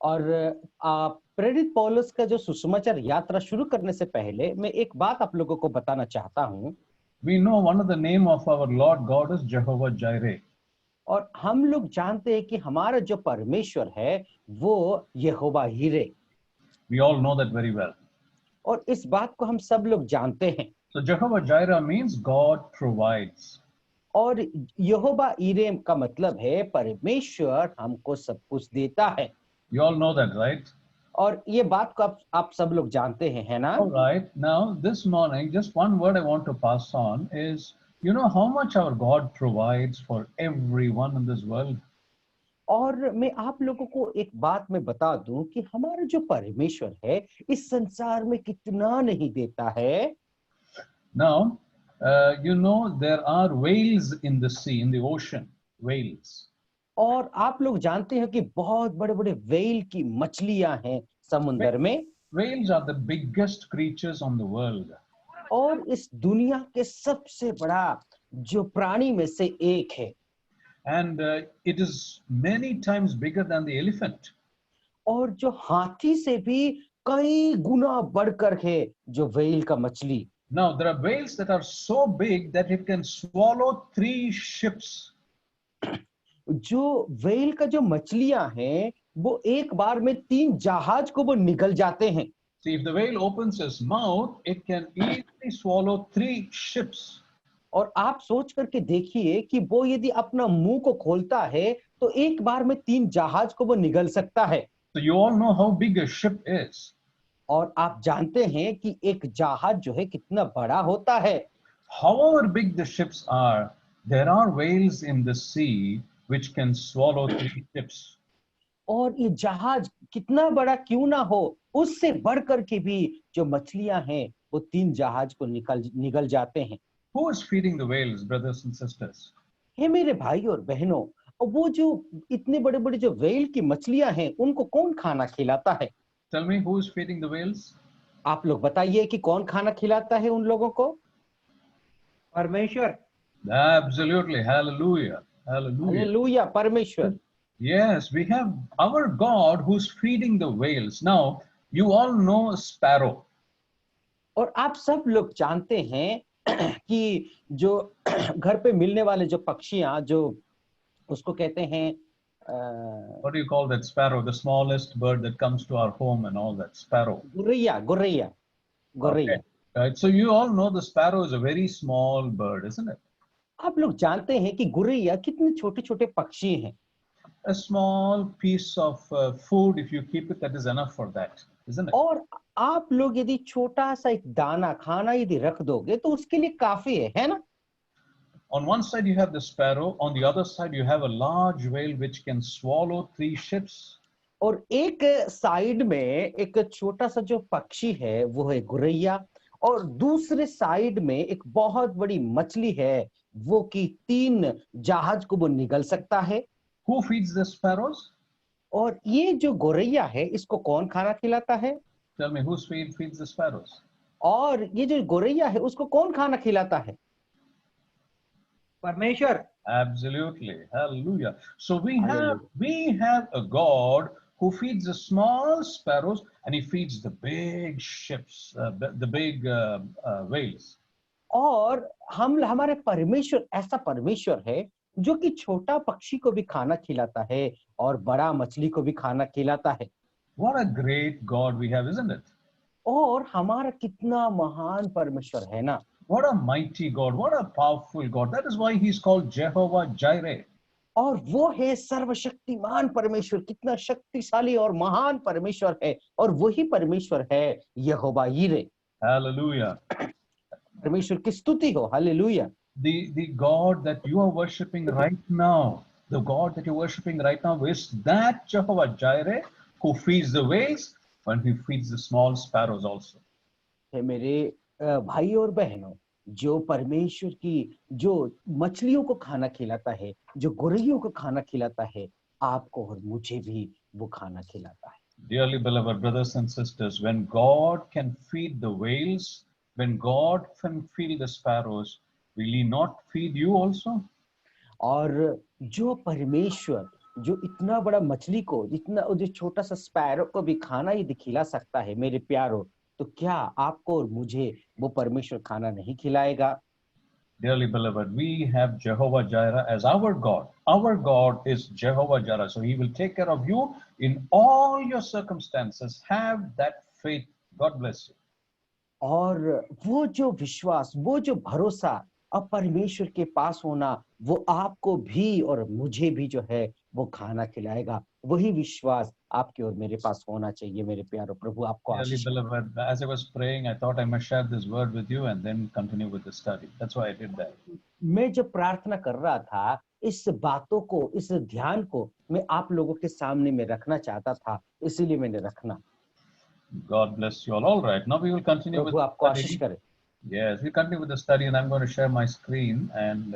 और प्रेरित पौलुस का जो सुसमाचार यात्रा शुरू करने से पहले मैं एक बात आप लोगों को बताना चाहता हूँ। We know one of the name of our Lord God is Jehovah Jireh. और हम लोग जानते हैं कि हमारा जो परमेश्वर है वो यहोवा हीरे, We all know that very well. और इस बात को हम सब लोग जानते हैं। So Jehovah Jireh means God provides. और यहोवा हीरे का मतलब है परमेश्वर हमको सब कुछ देता है। You all know that, right? और ये बात को आप सब लोग जानते हैं, है ना? All right. Now, this morning, just one word I want to pass on is, you know how much our God provides for everyone in this world? और मैं आप लोगों को एक बात मैं बता दूं कि हमारा जो परमेश्वर है इस संसार में कितना नहीं देता है। Now, you know there are whales in the sea, in the ocean, whales. और आप लोग जानते हैं कि बहुत बड़े बड़े व्हेल की मछलियां हैं समुद्र में, Whales are the biggest creatures on the world. और इस दुनिया के सबसे बड़ा जो प्राणी में से एक है। And it is many times bigger than the elephant. और जो हाथी से भी कई गुना बढ़कर है जो व्हेल का मछली। Now, there are whales that are so big that it can swallow 3 ships. जो व्हेल का जो मछलियां हैं वो एक बार में 3 जहाज को वो निगल जाते हैं। See, if the whale opens its mouth, it can easily swallow 3 ships. और आप सोच करके देखिए कि वो यदि अपना मुंह को खोलता है तो एक बार में 3 जहाज को वो निगल सकता है। So you all know how big a ship is. और आप जानते हैं कि एक जहाज जो है कितना बड़ा होता है। However big the ships are, there are whales in the sea which can swallow 3 ships. और ये जहाज कितना बड़ा क्यों ना हो, उससे बढ़कर के भी जो मछलियां हैं वो 3 जहाज को निगल जाते हैं। Who is feeding the whales, brothers and sisters? हे मेरे भाई और बहनों, और वो जो इतने बड़े बड़े जो व्हेल की मछलियां हैं उनको कौन खाना खिलाता है? Tell me, who is feeding the whales? आप लोग बताइए कि कौन खाना खिलाता है उन लोगों को? परमेश्वर। Absolutely. Hallelujah. Hallelujah. हालेलुया, परमेश्वर। Yes, we have our God who's feeding the whales. Now, you all know sparrow. और आप सब लोग जानते हैं कि जो घर पे मिलने वाले जो पक्षियां जो उसको कहते हैं What do you call that sparrow? The smallest bird that comes to our home and all that, sparrow. Guraiya, Guraiya, Okay. Guraiya. Right. So you all know the sparrow is a very small bird, isn't it? आप लोग जानते हैं कि गुरैया कितने छोटे छोटे पक्षी हैं। A small piece of food, if you keep it, that is enough for that, isn't it? और आप लोग यदि छोटा सा एक दाना खाना यदि रख दोगे तो उसके लिए काफी है ना? On one side you have the sparrow, on the other side you have a large whale which can swallow 3 ships. और एक साइड में एक छोटा सा जो पक्षी है वो है गुरैया, और दूसरे साइड में एक बहुत बड़ी मछली है वो कि 3 जहाज को वो निगल सकता है। Who feeds the sparrows? और ये जो गोरैया है इसको कौन खाना खिलाता है? Tell me, who feeds the sparrows? और ये जो गोरैया है उसको कौन खाना खिलाता है? परमेश्वर। Absolutely. Hallelujah. So we hallelujah. have a God who feeds the small sparrows and he feeds the big ships, the big whales. और हम हमारे परमेश्वर ऐसा परमेश्वर है जो कि छोटा पक्षी को भी खाना खिलाता है और बड़ा मछली को भी खाना खिलाता है। What a great God we have, isn't it? और हमारा कितना महान परमेश्वर है ना? What a mighty God, what a powerful God. That is why he's called Jehovah Jireh. और वो है सर्वशक्तिमान परमेश्वर, कितना शक्तिशाली और महान परमेश्वर है, और वही परमेश्वर है यहोवा यीरे। Hallelujah. परमेश्वर की स्तुति हो। Hallelujah. The God that you are worshiping right now, the God that you're worshiping right now is that Jehovah Jireh who feeds the whales and he feeds the small sparrows also. है मेरे भाई और बहनों, जो परमेश्वर की जो मछलियों को खाना खिलाता है, जो गोरैयों को खाना खिलाता है, आपको और मुझे भी वो खाना खिलाता है। Dearly beloved brothers and sisters, when God can feed the whales, when God can feed the sparrows, will he not feed you also? और जो परमेश्वर जो इतना बड़ा मछली को, इतना जो छोटा सा स्पैरो को भी खाना यदि खिला सकता है मेरे प्यारो, तो क्या आपको और मुझे वो परमेश्वर खाना नहीं खिलाएगा? Dearly beloved, we have Jehovah Jireh as our God. Our God is Jehovah Jireh. So he will take care of you in all your circumstances. Have that faith. God bless you. और वो जो विश्वास, वो जो भरोसा अब परमेश्वर के पास होना, वो आपको भी और मुझे भी जो है वो खाना खिलाएगा। वही विश्वास आपके और मेरे पास होना चाहिए मेरे प्यारो। प्रभु आपको Dearly Ashish they. beloved, as I was praying, I thought I must share this word with you and then continue with the study. That's why I did that. मैं जब प्रार्थना कर रहा था, इस बातों को, इस ध्यान को मैं आप लोगों के सामने में रखना चाहता था, इसीलिए मैंने रखना। God bless you all. All right, now we will continue with Prabhu the आपको आशीष study. करे। Yes, we continue with the study, and I'm going to share my screen and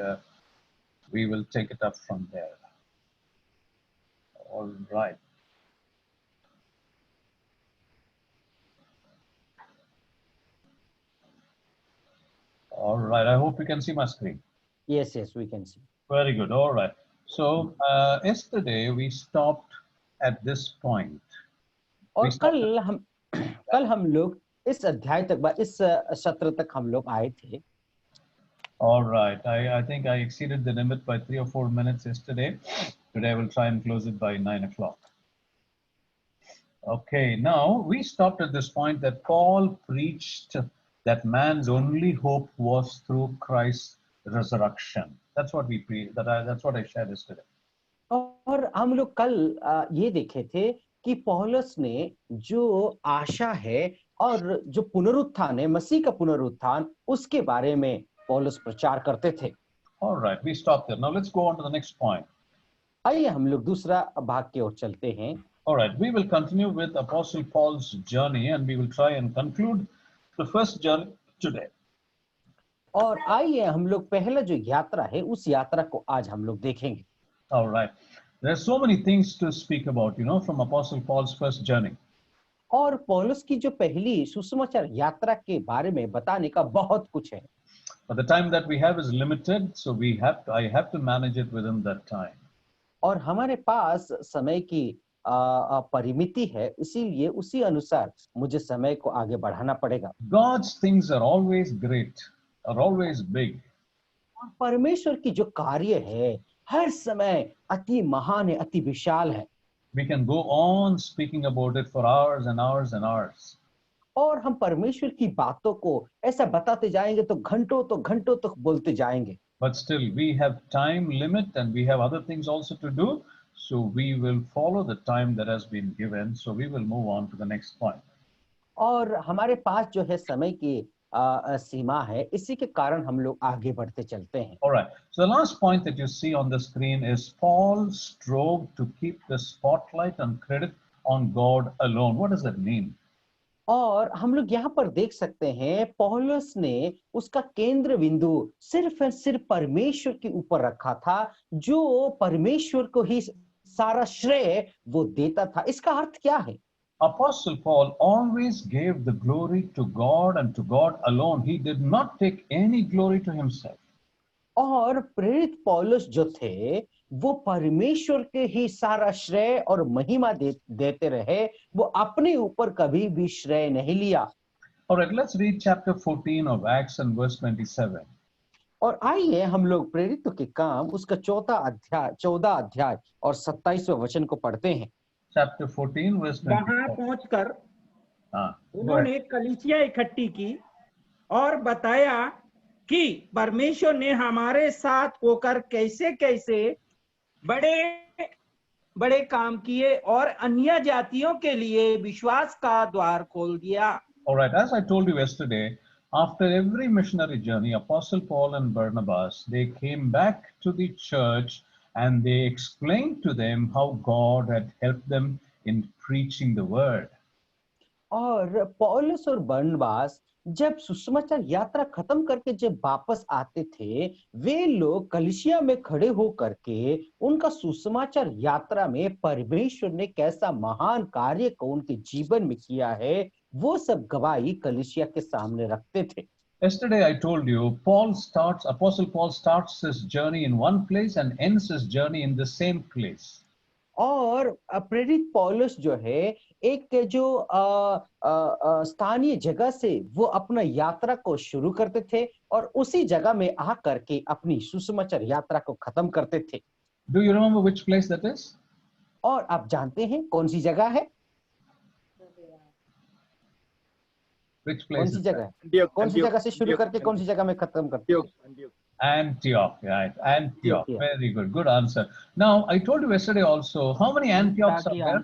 we will take it up from there. All right. All right, I hope you can see my screen. Yes, yes, we can see. Very good. All right. So yesterday we stopped at this point. और We stopped कल हम लोग इस अध्याय तक, इस सत्र तक हम लोग आए थे। All right. I think I exceeded the limit by 3 or 4 minutes yesterday. Today I will try and close it by 9 o'clock. Okay, now we stopped at this point that Paul preached that man's only hope was through Christ's resurrection. That's what we that's what I shared yesterday. और हम लोग कल ये देखे थे कि पौलुस ने जो आशा है और जो पुनरुत्थान है, मसीह का पुनरुत्थान, उसके बारे में पौलुस प्रचार करते थे। All right, we stopped there. Now let's go on to the next point. आइए हम लोग दूसरा भाग की ओर चलते हैं। All right, we will continue with Apostle Paul's journey and we will try and conclude the first journey today. और आइए हम लोग पहला जो यात्रा है उस यात्रा को आज हम लोग देखेंगे। All right, there are so many things to speak about, from Apostle Paul's first journey. और पौलुस की जो पहली सुसमाचार यात्रा के बारे में बताने का बहुत कुछ है। But the time that we have is limited, so I have to manage it within that time. और हमारे पास समय की परिमिति है, इसीलिए उसी अनुसार मुझे समय को आगे बढ़ाना पड़ेगा। God's things are always great, are always big. और परमेश्वर की जो कार्य है हर समय अति महान है, अति विशाल है। We can go on speaking about it for hours and hours and hours. और हम परमेश्वर की बातों को ऐसा बताते जाएंगे तो घंटों तक बोलते जाएंगे। But still, we have time limit and we have other things also to do. So we will follow the time that has been given. So we will move on to the next point. और हमारे पास जो है समय की सीमा है, इसी के कारण हम लोग आगे बढ़ते चलते हैं। All right. So the last point that you see on the screen is Paul strove to keep the spotlight and credit on God alone. What does that mean? और हम लोग यहाँ पर देख सकते हैं पौलुस ने उसका केंद्र बिंदु सिर्फ और सिर्फ परमेश्वर के ऊपर रखा था, जो परमेश्वर को ही सारा श्रेय वो देता था। इसका अर्थ क्या है? Apostle Paul always gave the glory to God and to God alone. He did not take any glory to himself. और प्रेरित पौलुस जो थे वो परमेश्वर के ही सारा श्रेय और महिमा देते रहे, वो अपने ऊपर कभी भी श्रेय नहीं लिया। All right, let's read chapter 14 of Acts and verse 27. और आइए हम लोग प्रेरितों के काम उसका 14 अध्याय और 27वें वचन को पढ़ते हैं। Chapter 14 verse 27. वहां पहुंचकर Go ahead. उन्होंने कलीसिया इकट्ठी की और बताया कि परमेश्वर ने हमारे साथ होकर कैसे कैसे बड़े बड़े काम किए और अन्य जातियों के लिए विश्वास का द्वार खोल दिया। All right, as I told you yesterday, after every missionary journey, Apostle Paul and Barnabas, they came back to the church and they explained to them how God had helped them in preaching the word. और पौलुस और बरनबास जब सुसमाचार यात्रा खत्म करके जब वापस आते थे, वे लोग कलीसिया में खड़े हो करके उनका सुसमाचार यात्रा में परमेश्वर ने कैसा महान कार्य को उनके जीवन में किया है, वो सब गवाही कलीसिया के सामने रखते थे। Yesterday I told you, Apostle Paul starts his journey in one place and ends his journey in the same place. और प्रेरित पौलुस जो है एक जो स्थानीय जगह से वो अपना यात्रा को शुरू करते थे और उसी जगह में आ करके अपनी सुसमाचार यात्रा को खत्म करते थे। Do you remember which place that is? और आप जानते हैं कौन सी जगह है? Which कौन place सी is जगह that? है? कौन सी जगह से शुरू करके कौन सी जगह में खत्म करते हैं? Antioch, right? Antioch. Antioch. Very good. Good answer. Now, I told you yesterday also, how many Antiochs are there?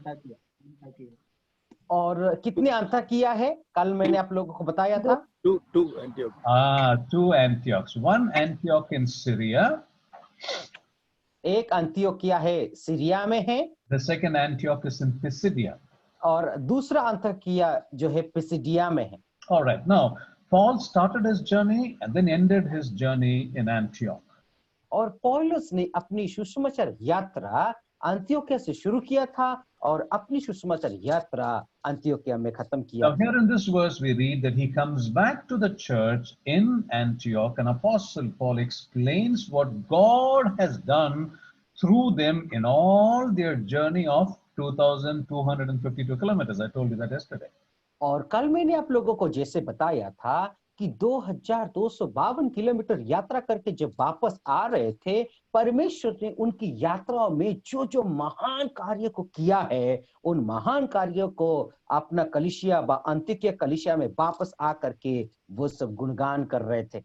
और कितने अंताकिया है? कल मैंने आप लोगों को बताया था। Two Antioch. Two Antiochs. One Antioch in Syria. एक अंतियोकिया है सीरिया में है The second Antioch is in Pisidia. और दूसरा अंताकिया जो है पिसिडिया में है। All right. Now, Paul started his journey and then ended his journey in Antioch. और पौलुस ने अपनी सुसमाचार यात्रा अंतियोकिया से शुरू किया था और अपनी सुसमाचार यात्रा अंतियोकिया में खत्म किया। Now, here in this verse, we read that he comes back to the church in Antioch, and Apostle Paul explains what God has done through them in all their journey of 2,252 kilometers. I told you that yesterday. और कल मैंने आप लोगों को जैसे बताया था कि 2252 किलोमीटर यात्रा करके जब वापस आ रहे थे, परमेश्वर ने उनकी यात्राओं में जो जो महान कार्य को किया है, उन महान कार्यों को अपना कलीसिया अंतियोकिया कलीसिया में वापस आ करके वो सब गुणगान कर रहे थे।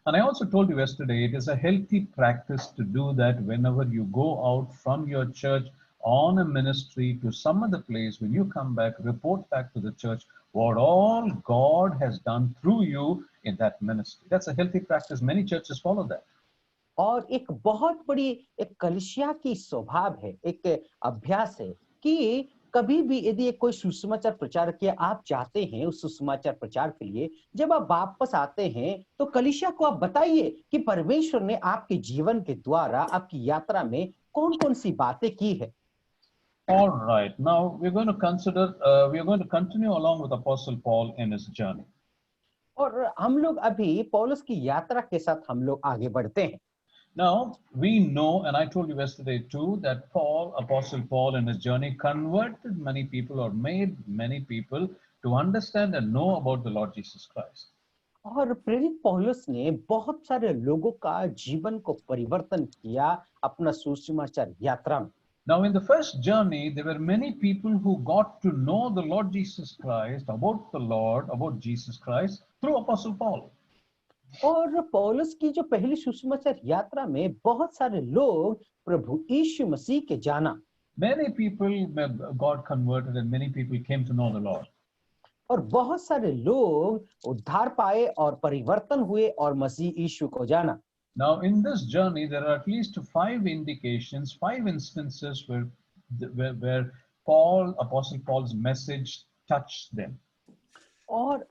And I also told you yesterday, it is a healthy practice to do that whenever you go out from your church on a ministry to some other place. When you come back, report back to the church what all God has done through you in that ministry. That's a healthy practice. Many churches follow that. और एक बहुत बड़ी एक कलीसिया की स्वभाव है, एक अभ्यास है कि कभी भी यदि कोई सुसमाचार प्रचार किया आप चाहते हैं उस सुसमाचार प्रचार के लिए, जब आप वापस आते हैं तो कलीसिया को आप बताइए कि परमेश्वर ने आपके जीवन के द्वारा आपकी यात्रा में कौन-कौन सी बातें की है। All right. Now we're going to continue along with Apostle Paul in his journey. और हम लोग अभी पौलुस की यात्रा के साथ हम लोग आगे बढ़ते हैं। Now we know, and I told you yesterday too, that Apostle Paul in his journey converted many people or made many people to understand and know about the Lord Jesus Christ. और प्रेरित पौलुस ने बहुत सारे लोगों का जीवन को परिवर्तन किया अपना सुसमाचार यात्रा में। Now, in the first journey, there were many people who got to know the Lord Jesus Christ, about Jesus Christ, through Apostle Paul. और पौलुस की जो पहली सुसमाचार यात्रा में बहुत सारे लोग प्रभु यीशु मसीह के जाना। Many people got converted and many people came to know the Lord. और बहुत सारे लोग उद्धार पाए और परिवर्तन हुए और मसीह यीशु को जाना। Now, in this journey, there are at least 5 instances where Apostle Paul's message touched them. और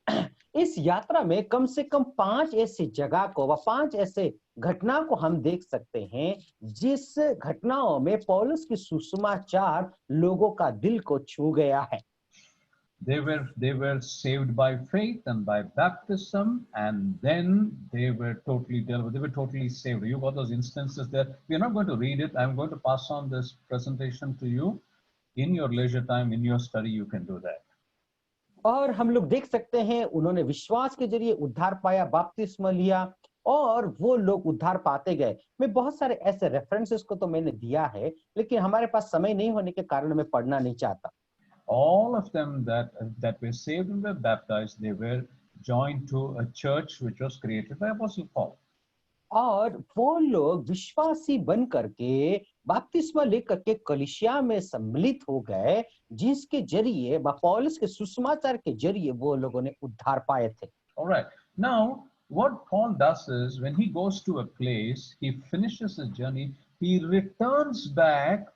इस यात्रा में कम से कम 5 ऐसी जगह को व 5 ऐसे घटना को हम देख सकते हैं जिस घटनाओं में पौलुस की सुसमाचार लोगों का दिल को छू गया है। They were saved by faith and by baptism, and then they were totally saved. You got those instances there. We are not going to read it. I'm going to pass on this presentation to you in your leisure time, in your study. You can do that. और हम लोग देख सकते हैं उन्होंने विश्वास के जरिए उद्धार पाया, बपतिस्मा लिया और वो लोग उद्धार पाते गए। मैं बहुत सारे ऐसे रेफरेंसेस को तो मैंने दिया है, लेकिन हमारे पास समय नहीं होने के कारण मैं पढ़ना नहीं चाहता। All of them that were saved and were baptized, they were joined to a church which was created by Apostle Paul. और वो लोग विश्वासी बन करके बपतिस्मा लेकर के कलीसिया में सम्मिलित हो गए, जिसके जरिए पौलुस के सुसमाचार के जरिए वो लोगों ने उद्धार पाए थे। All right. Now, what Paul does is when he goes to a place, he finishes his journey, he returns back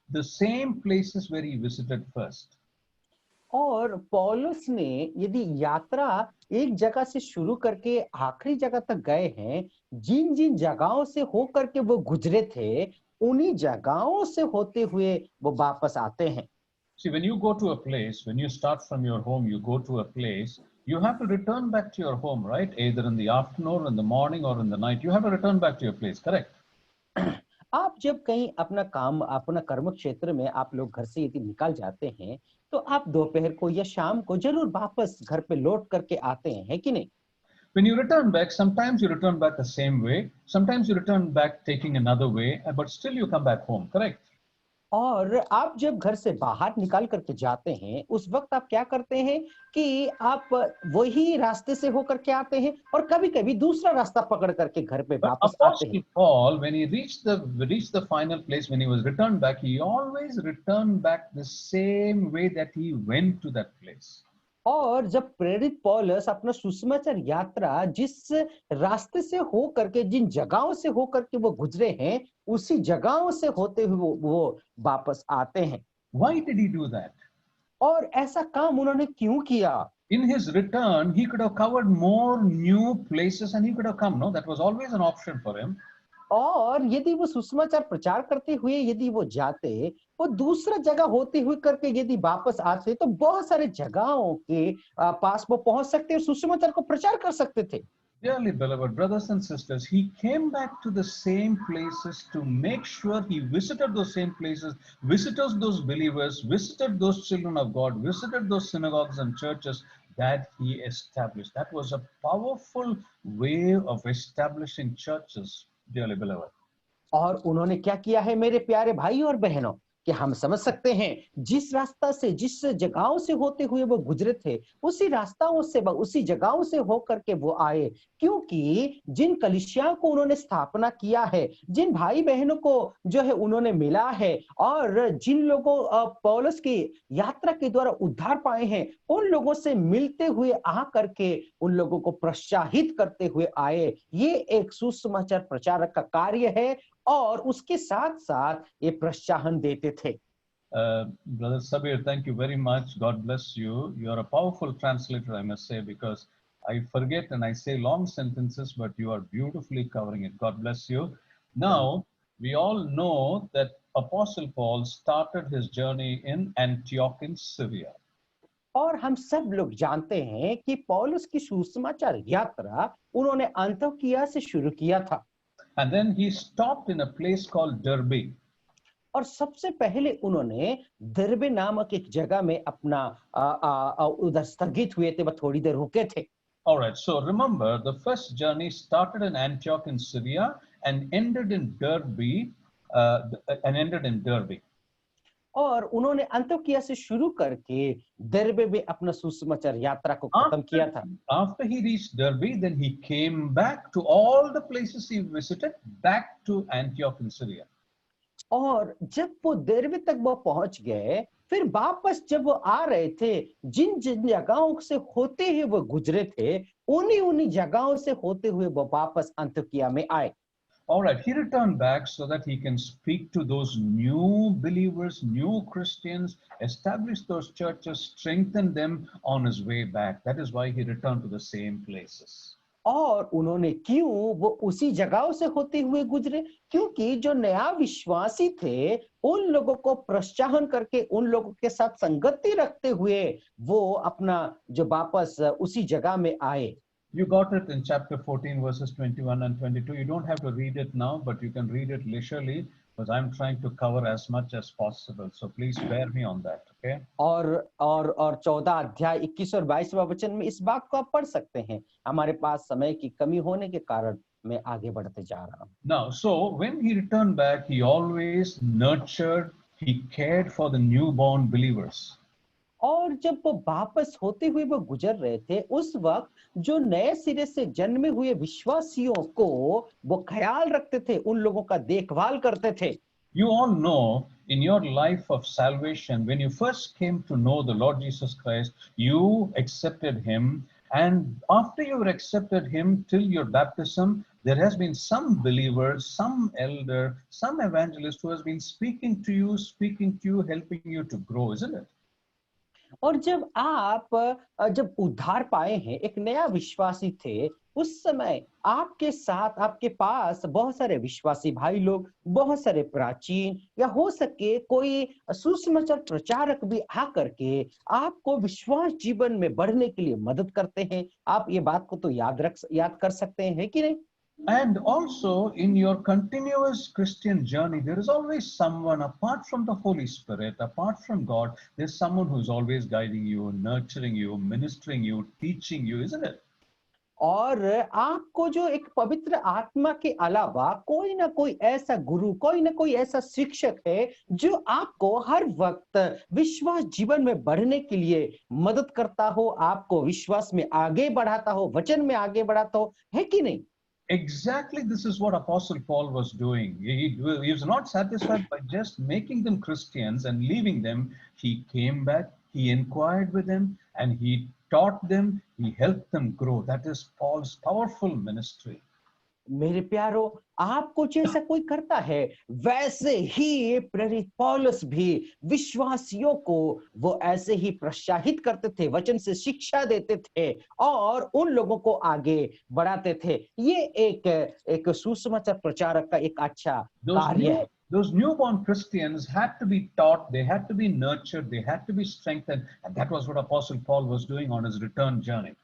the same places where he visited first. और पौलुस ने यदि यात्रा एक जगह से शुरू करके आखिरी जगह तक गए हैं, जिन जिन जगहों से होकर के वो गुजरे थे, उन्हीं जगहों से होते हुए वो वापस आते हैं। See, when you go to a place, when you start from your home, you go to a place, you have to return back to your home, right? Either in the afternoon, in the morning, or in the night. You have to return back to your place, correct? आप जब कहीं अपना काम, अपना कर्म क्षेत्र में आप लोग घर से यदि निकल जाते हैं, तो आप दोपहर को या शाम को जरूर वापस घर पे लौट करके आते हैं, है कि नहीं? When you return back, sometimes you return back the same way, sometimes you return back taking another way, but still you come back home, correct? और आप जब घर से बाहर निकाल करके जाते हैं, उस वक्त आप क्या करते हैं कि आप वही रास्ते से होकर के आते हैं और कभी-कभी दूसरा रास्ता पकड़ करके घर पे But वापस आते हैं। Apostle Paul, when he reached the final place, when he was returned back, he always returned back the same way that he went to that place. और जब प्रेरित पौलुस अपना सुसमाचार यात्रा जिस रास्ते से हो करके, जिन जगहों से हो करके वो गुजरे हैं, उसी जगहों से होते हुए वो वापस आते हैं। Why did he do that? और ऐसा काम उन्होंने क्यों किया? In his return, he could have covered more new places and he could have come. No, that was always an option for him. और यदि वो सुसमाचार प्रचार करते हुए यदि वो जाते, वो दूसरा जगह होते हुए करके यदि वापस आते, तो बहुत सारे जगहों के पास वो पहुंच सकते और सुसमाचार को प्रचार कर सकते थे। Dearly beloved brothers and sisters, he came back to the same places to make sure he visited those same places, visited those believers, visited those children of God, visited those synagogues and churches that he established. That was a powerful way of establishing churches, dearly beloved. और उन्होंने क्या किया है मेरे प्यारे भाई और बहनों, कि हम समझ सकते हैं जिस रास्ता से, जिस जगहों से होते हुए वो गुजरे थे, उसी रास्ताओं से, उसी जगहों से होकर के वो आए, क्योंकि जिन कलीसियाओं को उन्होंने स्थापना किया है, जिन भाई बहनों को जो है उन्होंने मिला है, और जिन लोगों पौलुस की यात्रा के द्वारा उद्धार पाए हैं, उन लोगों से मिलते हुए आ करके उन लोगों को प्रोत्साहित करते हुए आए। ये एक सुसमाचार प्रचारक का कार्य है, और उसके साथ साथ ये प्रोत्साहन देते थे। Brother Sabir, thank you very much. God bless you. You are a powerful translator, I must say, because I forget and I say long sentences, but you are beautifully covering it. God bless you. Now, we all know that Apostle Paul started his journey in Antioch in Syria. और हम सब लोग जानते हैं कि पौलुस की सुसमाचार यात्रा उन्होंने अंतोकिया से शुरू किया था। And then he stopped in a place called Derbe. और सबसे पहले उन्होंने दरबे नामक एक जगह में अपना उधर स्थगित हुए थे, वह थोड़ी देर रुके थे। All right, so remember the first journey started in Antioch in Syria and ended in Derbe. और उन्होंने अंतोकिया से शुरू करके दरबे में अपना सुसमाचार यात्रा को खत्म किया था। After he reached Derbe, then he came back to all the places he visited, back to Antioch in Syria. और जब वो दरबे तक वो पहुंच गए, फिर वापस जब वो आ रहे थे, जिन जिन जगहों से होते हुए वो गुजरे थे, उन्हीं जगहों से होते हुए वो वापस अंतोकिया में आए। All right, he returned back so that he can speak to those new believers, new Christians, establish those churches, strengthen them on his way back. That is why he returned to the same places. और उन्होंने क्यों वो उसी जगहों से होते हुए गुजरे? क्योंकि जो नया विश्वासी थे, उन लोगों को प्रोत्साहन करके, उन लोगों के साथ संगति रखते हुए वो अपना जो वापस उसी जगह में आए। You got it in chapter 14 verses 21 and 22. You don't have to read it now, but you can read it leisurely because I'm trying to cover as much as possible. So please bear me on that, okay? और 14 अध्याय 21 और 22वां वचन में इस बात को आप पढ़ सकते हैं। हमारे पास समय की कमी होने के कारण मैं आगे बढ़ते जा रहा हूं। Now, so when he returned back, he always nurtured, he cared for the newborn believers. और जब वो वापस होते हुए वो गुजर रहे थे, उस वक्त जो नए सिरे से जन्मे हुए विश्वासियों को वो ख्याल रखते थे, उन लोगों का देखभाल करते थे। You all know in your life of salvation, when you first came to know the Lord Jesus Christ, you accepted him, and after you accepted him till your baptism, there has been some believer, some elder, some evangelist who has been speaking to you, helping you to grow, isn't it? और जब आप जब उद्धार पाए हैं, एक नया विश्वासी थे, उस समय आपके साथ, आपके पास बहुत सारे विश्वासी भाई लोग, बहुत सारे प्राचीन, या हो सके कोई सुसमाचार प्रचारक भी आकर के आपको विश्वास जीवन में बढ़ने के लिए मदद करते हैं। आप ये बात को तो याद कर सकते हैं कि नहीं? And also in your continuous Christian journey, there is always someone apart from the Holy Spirit, apart from God, there's someone who's always guiding you, nurturing you, ministering you, teaching you, isn't it? और आपको जो एक पवित्र आत्मा के अलावा कोई ना कोई ऐसा गुरु, कोई ना कोई ऐसा शिक्षक है जो आपको हर वक्त विश्वास जीवन में बढ़ने के लिए मदद करता हो, आपको विश्वास में आगे बढ़ाता हो, वचन में आगे बढ़ाता हो, है कि नहीं? Exactly, this is what Apostle Paul was doing. He was not satisfied by just making them Christians and leaving them. He came back, he inquired with them, and he taught them, he helped them grow. That is Paul's powerful ministry. मेरे प्यारो, आपको जैसा कोई करता है वैसे ही प्रेरित पौलुस भी विश्वासियों को वो ऐसे ही प्रोत्साहित करते थे, वचन से शिक्षा देते थे और उन लोगों को आगे बढ़ाते थे। ये एक सुसमाचार प्रचारक का एक अच्छा कार्य है। Those newborn Christians had to be taught, they had to be nurtured, they had to be strengthened, and that was what Apostle Paul was doing on his return journey.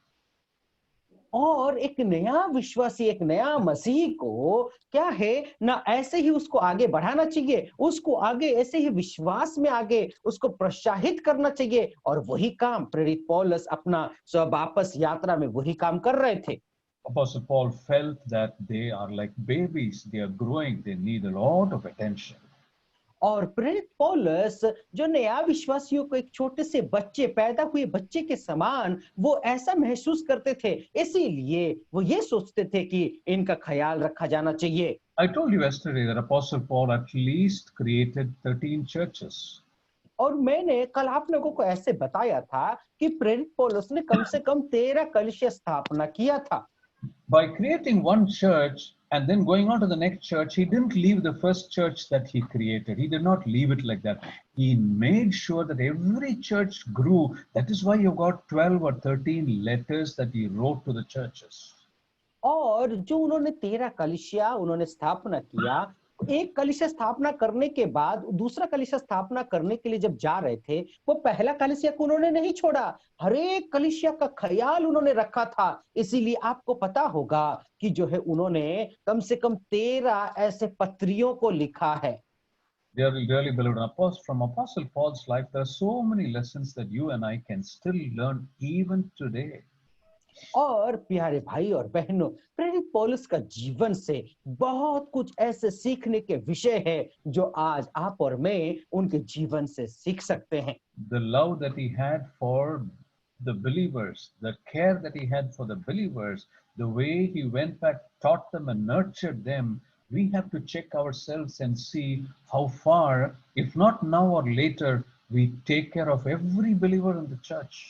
और एक नया विश्वासी, एक नया मसीह को क्या है ना, ऐसे ही उसको आगे बढ़ाना चाहिए, उसको आगे ऐसे ही विश्वास में आगे उसको प्रोत्साहित करना चाहिए। और वही काम प्रेरित पौलुस अपना वापस यात्रा में वही काम कर रहे थे। Apostle Paul felt that they are like babies, they are growing, they need a lot of attention. और प्रेरित पौलुस जो नया विश्वासियों को एक छोटे से बच्चे, पैदा हुए बच्चे के समान वो ऐसा महसूस करते थे, इसीलिए वो ये सोचते थे कि इनका ख्याल रखा जाना चाहिए। I told you yesterday that Apostle Paul at least created 13 churches. और मैंने कल आप लोगों को ऐसे बताया था कि प्रेरित पौलुस ने कम से कम 13 कलीसिया स्थापना किया था। By creating one church and then going on to the next church, he didn't leave the first church that he created. He did not leave it like that. He made sure that every church grew. That is why you got 12 or 13 letters that he wrote to the churches. और जो उन्होंने 13 कलीसिया उन्होंने स्थापना किया, एक कलीसिया स्थापना करने के बाद दूसरा कलीसिया स्थापना करने के लिए जब जा रहे थे, वो पहला कलीसिया को उन्होंने नहीं छोड़ा, हर एक कलीसिया का ख्याल उन्होंने रखा था। इसीलिए आपको पता होगा कि जो है उन्होंने कम से कम 13 ऐसे पत्रियों को लिखा है। Dearly beloved, from Apostle Paul's life, there are so many lessons that you and I can still learn even today. और प्यारे भाई और बहनों, प्रेरित पौलुस का जीवन से बहुत कुछ ऐसे सीखने के विषय है जो आज आप और मैं उनके जीवन से सीख सकते हैं। The love that he had for the believers, the care that he had for the believers, the way he went back, taught them and nurtured them, we have to check ourselves and see how far, if not now or later, we take care of every believer in the church.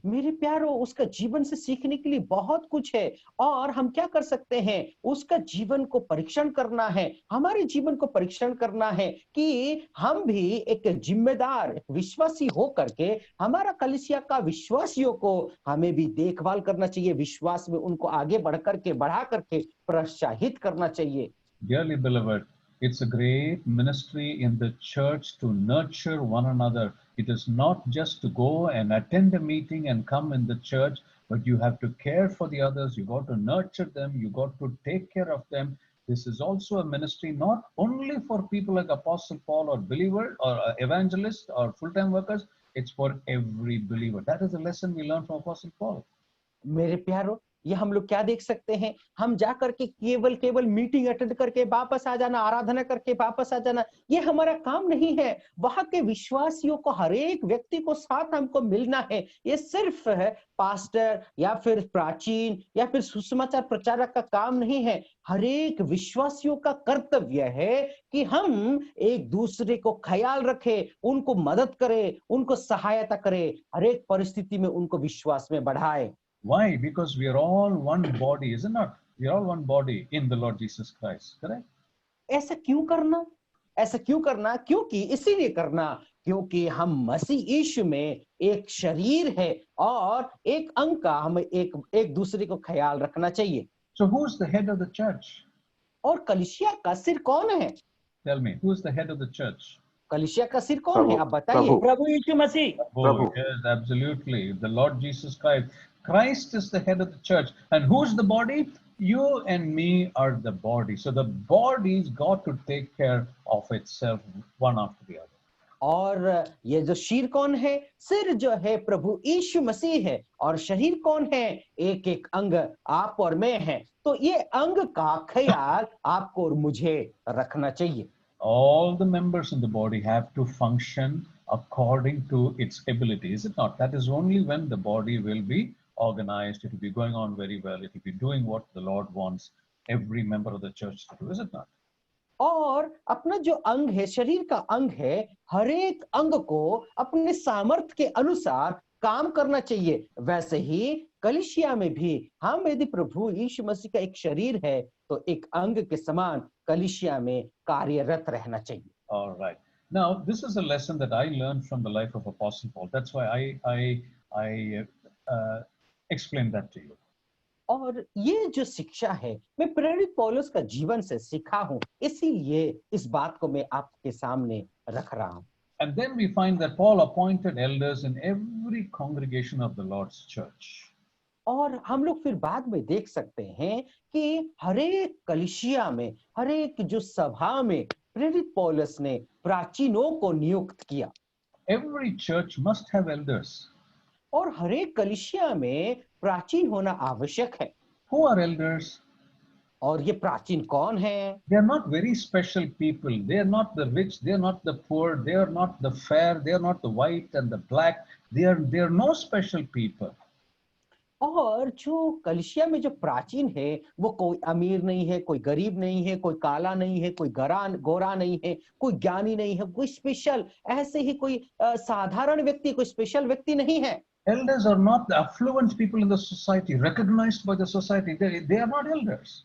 मेरे प्यारो, उसका जीवन से सीखने के लिए बहुत कुछ है और हम क्या कर सकते हैं, उसका जीवन को परीक्षण करना है, हमारे जीवन को परीक्षण करना है कि हम भी एक जिम्मेदार विश्वासी हो करके हमारा कलीसिया का विश्वासियों को हमें भी देखभाल करना चाहिए, विश्वास में उनको आगे बढ़ा करके प्रोत्साहित करना चाहिए। Dearly beloved, it's a great ministry in the church to nurture one another. It is not just to go and attend a meeting and come in the church, but you have to care for the others. You got to nurture them. You got to take care of them. This is also a ministry not only for people like Apostle Paul or believer or evangelists or full-time workers. It's for every believer. That is the lesson we learn from Apostle Paul. मेरे प्यारो, ये हम लोग क्या देख सकते हैं, हम जाकर के केवल मीटिंग अटेंड करके वापस आ जाना, आराधना करके वापस आ जाना, ये हमारा काम नहीं है। वहां के विश्वासियों को, हर एक व्यक्ति को साथ हमको मिलना है। ये सिर्फ है पास्टर या फिर प्राचीन या फिर सुसमाचार प्रचारक का काम नहीं है। हर एक विश्वासियों का कर्तव्य है कि हम एक दूसरे को ख्याल रखें, उनको मदद करें, उनको सहायता करें, हर एक परिस्थिति में उनको विश्वास में बढ़ाएं। Why? Because we are all one body, isn't it? We are all one body in the Lord Jesus Christ, correct? ऐसा क्यों करना? ऐसा क्यों करना? क्योंकि इसीलिए करना क्योंकि हम मसीह यीशु में एक शरीर है और एक अंग का हमें एक दूसरे को ख्याल रखना चाहिए। So who's the head of the church? और कलीसिया का सिर कौन है? Tell me, who's the head of the church? कलीसिया का सिर कौन है? आप बताइए। प्रभु यीशु मसीह। Oh, yes, absolutely. The Lord Jesus Christ. Christ is the head of the church. And who's the body? you and me are the body. So the body's got to take care of itself one after the other. और ये जो शीर कौन है? सिर जो है प्रभु यीशु मसीह है, और शरीर कौन है? एक एक अंग आप और मैं है। तो ये अंग का ख्याल आपको और मुझे रखना चाहिए। All the members in the body have to function according to its ability, is it not? That is only when the body will be organized, it will be going on very well, it will be doing what the Lord wants every member of the church to do, is it not? और अपना जो अंग है, शरीर का अंग है, हर एक अंग को अपने सामर्थ्य के अनुसार काम करना चाहिए। वैसे ही कलीसिया में भी हम यदि प्रभु यीशु मसीह का एक शरीर है, तो एक अंग के समान कलीसिया में कार्यरत रहना चाहिए। All right. Now, this is a lesson that I learned from the life of Apostle Paul. That's why I explained that to you. और ये जो शिक्षा है, मैं प्रेरित पौलुस का जीवन से सीखा हूं, इसीलिए इस बात को मैं आपके सामने रख रहा हूं। And then we find that Paul appointed elders in every congregation of the Lord's church. और हम लोग फिर बाद में देख सकते हैं कि हरेक कलीसिया में, हरेक जो सभा में प्रेरित पौलुस ने प्राचीनों को नियुक्त किया। Every church must have elders. और हरेक कलीसिया में प्राचीन होना आवश्यक है। Who are elders? और ये प्राचीन कौन है? They are not very special people. They are not the rich. They are not the poor. They are not the fair. They are not the white and the black. They are no special people. और जो कलीसिया में जो प्राचीन है, वो कोई अमीर नहीं है, कोई गरीब नहीं है, कोई काला नहीं है, कोई गोरा नहीं है, कोई ज्ञानी नहीं है, कोई स्पेशल, ऐसे ही कोई साधारण व्यक्ति, कोई स्पेशल व्यक्ति नहीं है। Elders are not the affluent people in the society, recognized by the society. They are not elders.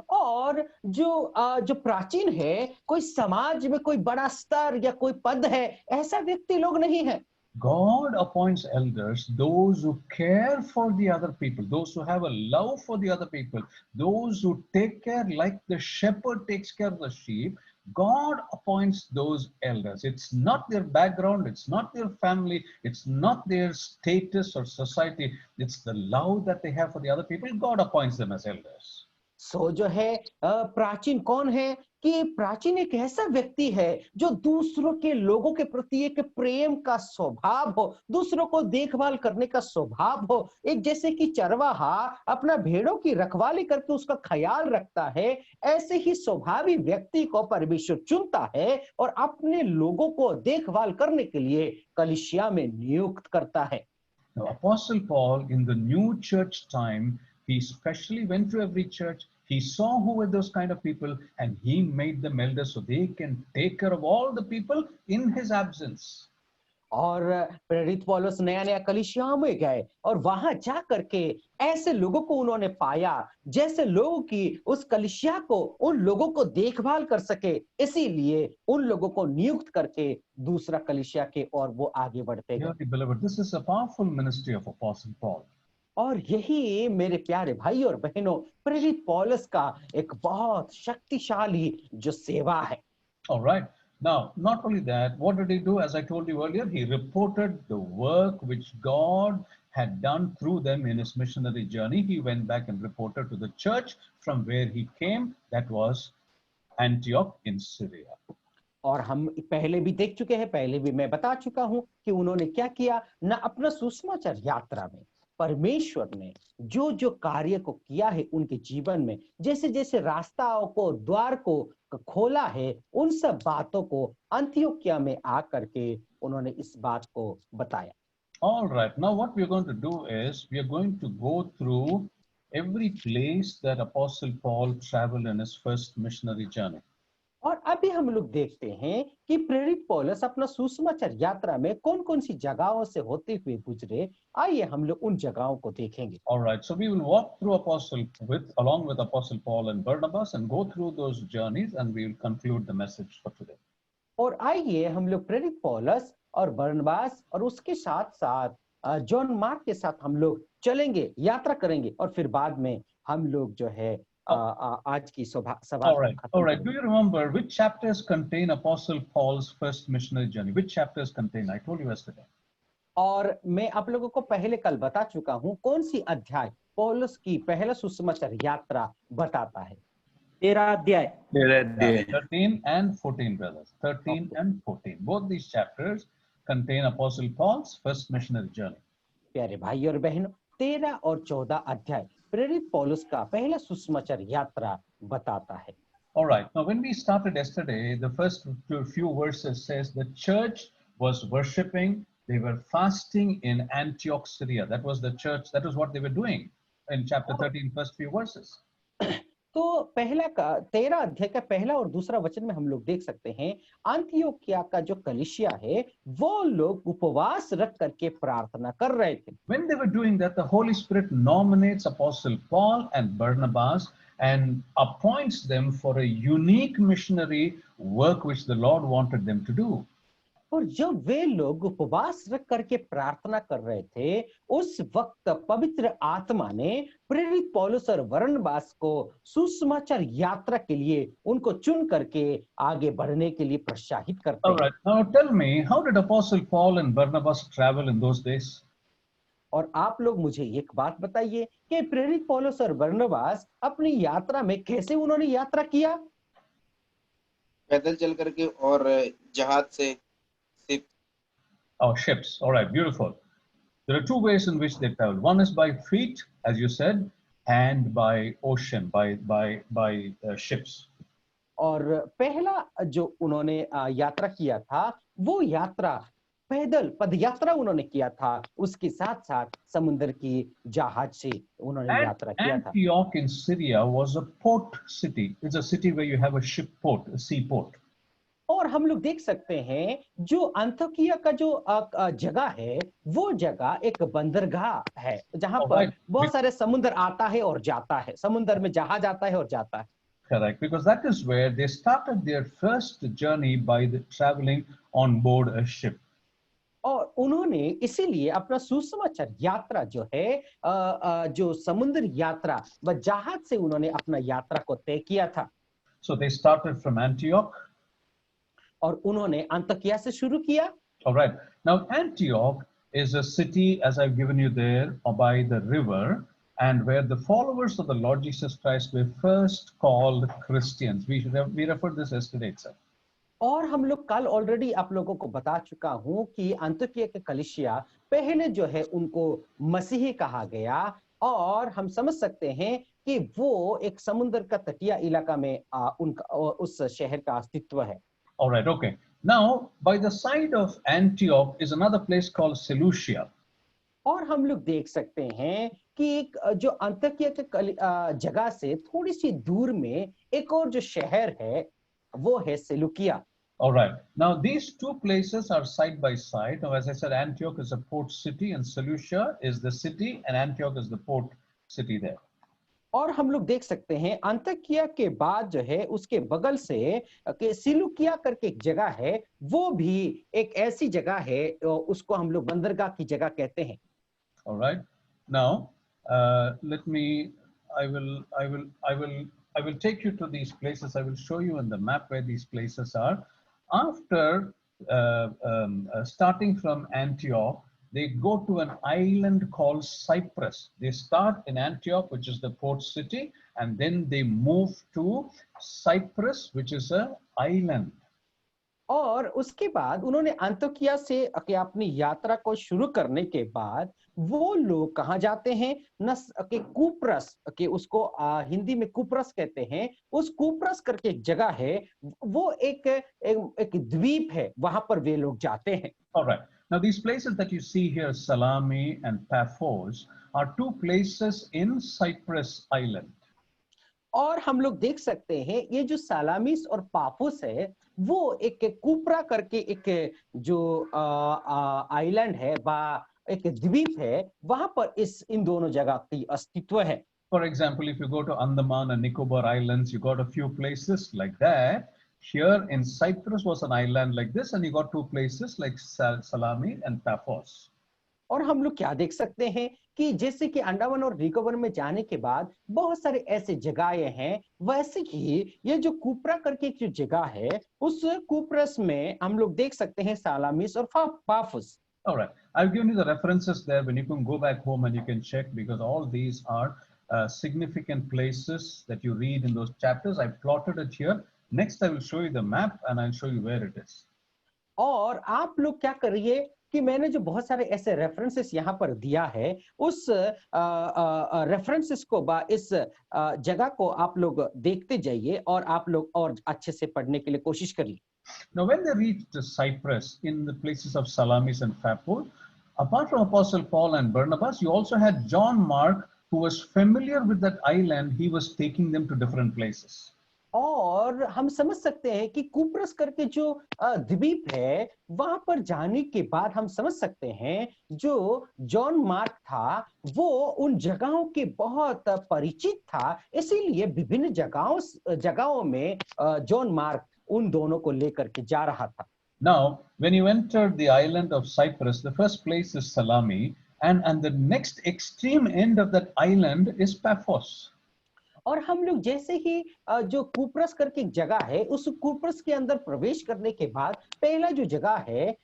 और जो प्राचीन है, कोई समाज में कोई बड़ा स्तर या कोई पद है, ऐसा व्यक्ति लोग नहीं है। God appoints elders, those who care for the other people, those who have a love for the other people, those who take care like the shepherd takes care of the sheep. God appoints those elders. It's not their background, it's not their family, it's not their status or society, it's the love that they have for the other people. God appoints them as elders. सो जो है प्राचीन कौन है? कि प्राचीन एक ऐसा व्यक्ति है जो दूसरों के लोगों के प्रति एक प्रेम का स्वभाव हो, दूसरों को देखभाल करने का स्वभाव हो। एक जैसे कि चरवाहा अपना भेड़ों की रखवाली करके उसका ख्याल रखता है, ऐसे ही स्वभावी व्यक्ति को परमेश्वर चुनता है और अपने लोगों को देखभाल करने के लिए कलीसिया में नियुक्त करता है। Now, Apostle Paul in the new church time, he specially went to every church. He saw who were those kind of people and he made them elders so they can take care of all the people in his absence. और प्रेरित पौलुस नया नया कलीसियाओं में गए और वहां जा करके ऐसे लोगों को उन्होंने पाया जैसे लोगों की उस कलीसिया को, उन लोगों को देखभाल कर सके, इसीलिए उन लोगों को नियुक्त करके दूसरा कलीसिया के और वो आगे बढ़ते गए। Dearly beloved, this is a powerful ministry of Apostle Paul. और यही मेरे प्यारे भाई और बहनों, प्रेरित पौलुस का एक बहुत शक्तिशाली जो सेवा है। All right. Now, not only that, what did he do? As I told you earlier, he reported the work which God had done through them in his missionary journey. He went back and reported to the church from where he came, that was Antioch in Syria. और हम पहले भी देख चुके हैं, पहले भी मैं बता चुका हूं कि उन्होंने क्या किया ना। अपना सुसमाचार यात्रा में परमेश्वर ने जो जो कार्य को किया है उनके जीवन में, जैसे जैसे रास्ताओं को, द्वार को खोला है, उन सब बातों को अंतियोकिया में आकर के उन्होंने इस बात को बताया। All right. Now what we are going to do is we are going to go through every place that Apostle Paul traveled in his first missionary journey. और अभी हम लोग देखते हैं कि प्रेरित पौलुस अपना सुसमाचार यात्रा में कौन-कौन सी जगहों से होते हुए गुजरे। आइए हम लोग उन जगहों को देखेंगे। All right, so we will walk through along with Apostle Paul and Barnabas and go through those journeys and we will conclude the message for today. और आइए हम लोग प्रेरित पौलुस और बरनबास और उसके साथ-साथ जॉन मार्क के साथ हम लोग चलेंगे, यात्रा करेंगे और फिर बाद में हम लोग जो है आज की सभा All right. Do you remember which chapters contain Apostle Paul's first missionary journey? Which chapters contain? I told you yesterday. और मैं आप लोगों को पहले कल बता चुका हूं कौन सी अध्याय पौलुस की पहला सुसमाचार यात्रा बताता है। 13 अध्याय। 13 and 14, brothers. 13 and 14. Both these chapters contain Apostle Paul's first missionary journey. प्यारे भाई और बहनों, 13 और 14 अध्याय प्रेरित पौलुस का पहला सुसमाचार यात्रा बताता है। All right. Now, when we started yesterday, the first few verses says the church was worshiping. They were fasting in Antioch, Syria. That was the church. That was what they were doing in chapter 13, first few verses. तो पहला का 13 अध्याय का पहला और दूसरा वचन में हम लोग देख सकते हैं अंतियोकिया का जो कलीसिया है वो लोग उपवास रख करके प्रार्थना कर रहे थे। When they were doing that, the Holy Spirit nominates Apostle Paul and Barnabas and appoints them for a unique missionary work which the Lord wanted them to do. और जब वे लोग उपवास रख करके प्रार्थना कर रहे थे उस वक्त पवित्र आत्मा ने प्रेरित पौलुस और बरनबास को सुसमाचार यात्रा के लिए उनको चुन करके आगे बढ़ने के लिए प्रोत्साहित करते All right. Now tell me, how did Apostle Paul and Barnabas travel in those days? और आप लोग मुझे एक बात बताइए कि प्रेरित पौलुस और बरनबास अपनी यात्रा में कैसे उन्होंने यात्रा किया? पैदल चल करके और जहाज से Ships. All right, beautiful. There are two ways in which they travel. One is by feet, as you said, and by ocean, by ships. और पहला जो उन्होंने यात्रा किया था वो यात्रा पैदल पदयात्रा उन्होंने किया था, उसके साथ साथ समुद्र की जहाज से उन्होंने यात्रा किया था। Antioch in Syria was a port city. It's a city where you have a ship port, a seaport. और हम लोग देख सकते हैं जो अंतोकिया का जो जगह है वो जगह एक बंदरगाह है जहां पर बहुत सारे समुद्र आता है और जाता है, समुद्र में जहाज आता है और जाता है। Correct, because that is where they started their first journey by traveling on board a ship. और उन्होंने इसीलिए अपना सुसमाचार यात्रा जो है जो समुद्र यात्रा व जहाज से उन्होंने अपना यात्रा को तय किया था। So they started from Antioch. और उन्होंने अंतकिया से शुरू किया। All right. Now Antioch is a city, as I've given you there, by the river, and where the followers of the Lord Jesus Christ were first called Christians. We referred this yesterday itself. और हम लोग कल already आप लोगों को बता चुका हूं कि अंतोकिया के कलीसिया पहले जो है उनको मसीही कहा गया और हम समझ सकते हैं कि वो एक समुद्र का तटीय इलाका में उनका उस शहर का अस्तित्व है। All right, okay. Now, by the side of Antioch is another place called Seleucia. और हम लोग देख सकते हैं कि एक जो अंतकिया के जगह से थोड़ी सी दूर में एक और जो शहर है वो है सेलुकिया। All right. Now, these two places are side by side. Now, as I said, Antioch is a port city and Seleucia is the city and Antioch is the port city there. और हम लोग देख सकते हैं अंतकिया के बाद जो है उसके बगल से कि सिलुकिया करके एक जगह है वो भी एक ऐसी जगह है उसको हम लोग बंदरगाह की जगह कहते हैं। All right. Now, let me. I will take you to these places. I will show you on the map where these places are. After starting from Antioch, they go to an island called Cyprus. They start in Antioch, which is the port city, and then they move to Cyprus, which is an island. और उसके बाद उन्होंने अंतोकिया से अपनी यात्रा को शुरू करने के बाद वो लोग कहाँ जाते हैं? कुप्रस के उसको हिंदी में कुप्रस कहते हैं। उस कुप्रस करके एक जगह है, वो एक द्वीप है, वहां पर वे लोग जाते हैं। All right. Now these places that you see here, Salami and Paphos, are two places in Cyprus Island. और हम लोग देख सकते हैं ये जो सालामिस और पाफोस है वो एक कुप्रा करके एक जो आइलैंड है एक द्वीप है, वहां पर इन दोनों जगह की अस्तित्व है। For example, if you go to Andaman and Nicobar Islands, you got a few places like that. Here in Cyprus was an island like this, and you got two places like Salami and Paphos. और हम लोग क्या देख सकते हैं कि जैसे कि अंडमान और निकोबार में जाने के बाद बहुत सारे ऐसे जगहें हैं, वैसे ही ये जो कुप्रा करके एक जो जगह है उस कुप्रस में हम लोग देख सकते हैं सालामिस और Paphos. All right. I've given you the references there, when you can go back home and you can check, because all these are significant places that you read in those chapters. I've plotted it here. Next, I will show you the map and I'll show you where it is. और आप लोग क्या करिए कि मैंने जो बहुत सारे ऐसे रेफरेंसेस यहाँ पर दिया है, उस रेफरेंसेस को इस जगह को आप लोग देखते जाइए और आप लोग और अच्छे से पढ़ने के लिए कोशिश करिए. Now, when they reached Cyprus in the places of Salamis and Paphos, apart from Apostle Paul and Barnabas, you also had John Mark, who was familiar with that island. He was taking them to different places. और हम समझ सकते हैं कि कुप्रस करके जो द्वीप है, वहां पर जाने के बाद हम समझ सकते हैं जो जॉन मार्क था, वो उन जगहों के बहुत परिचित था, इसीलिए विभिन्न जगहों में जॉन मार्क उन दोनों को लेकर के जा रहा था. Now, when you entered the island of Cyprus, the first place is Salami, and the next extreme end of that island is Paphos. और हम लोग जैसे ही जो कुप्रस करके एक जगह है, उस कुप्रस के अंदर प्रवेश करने के बाद पहला जो जगह है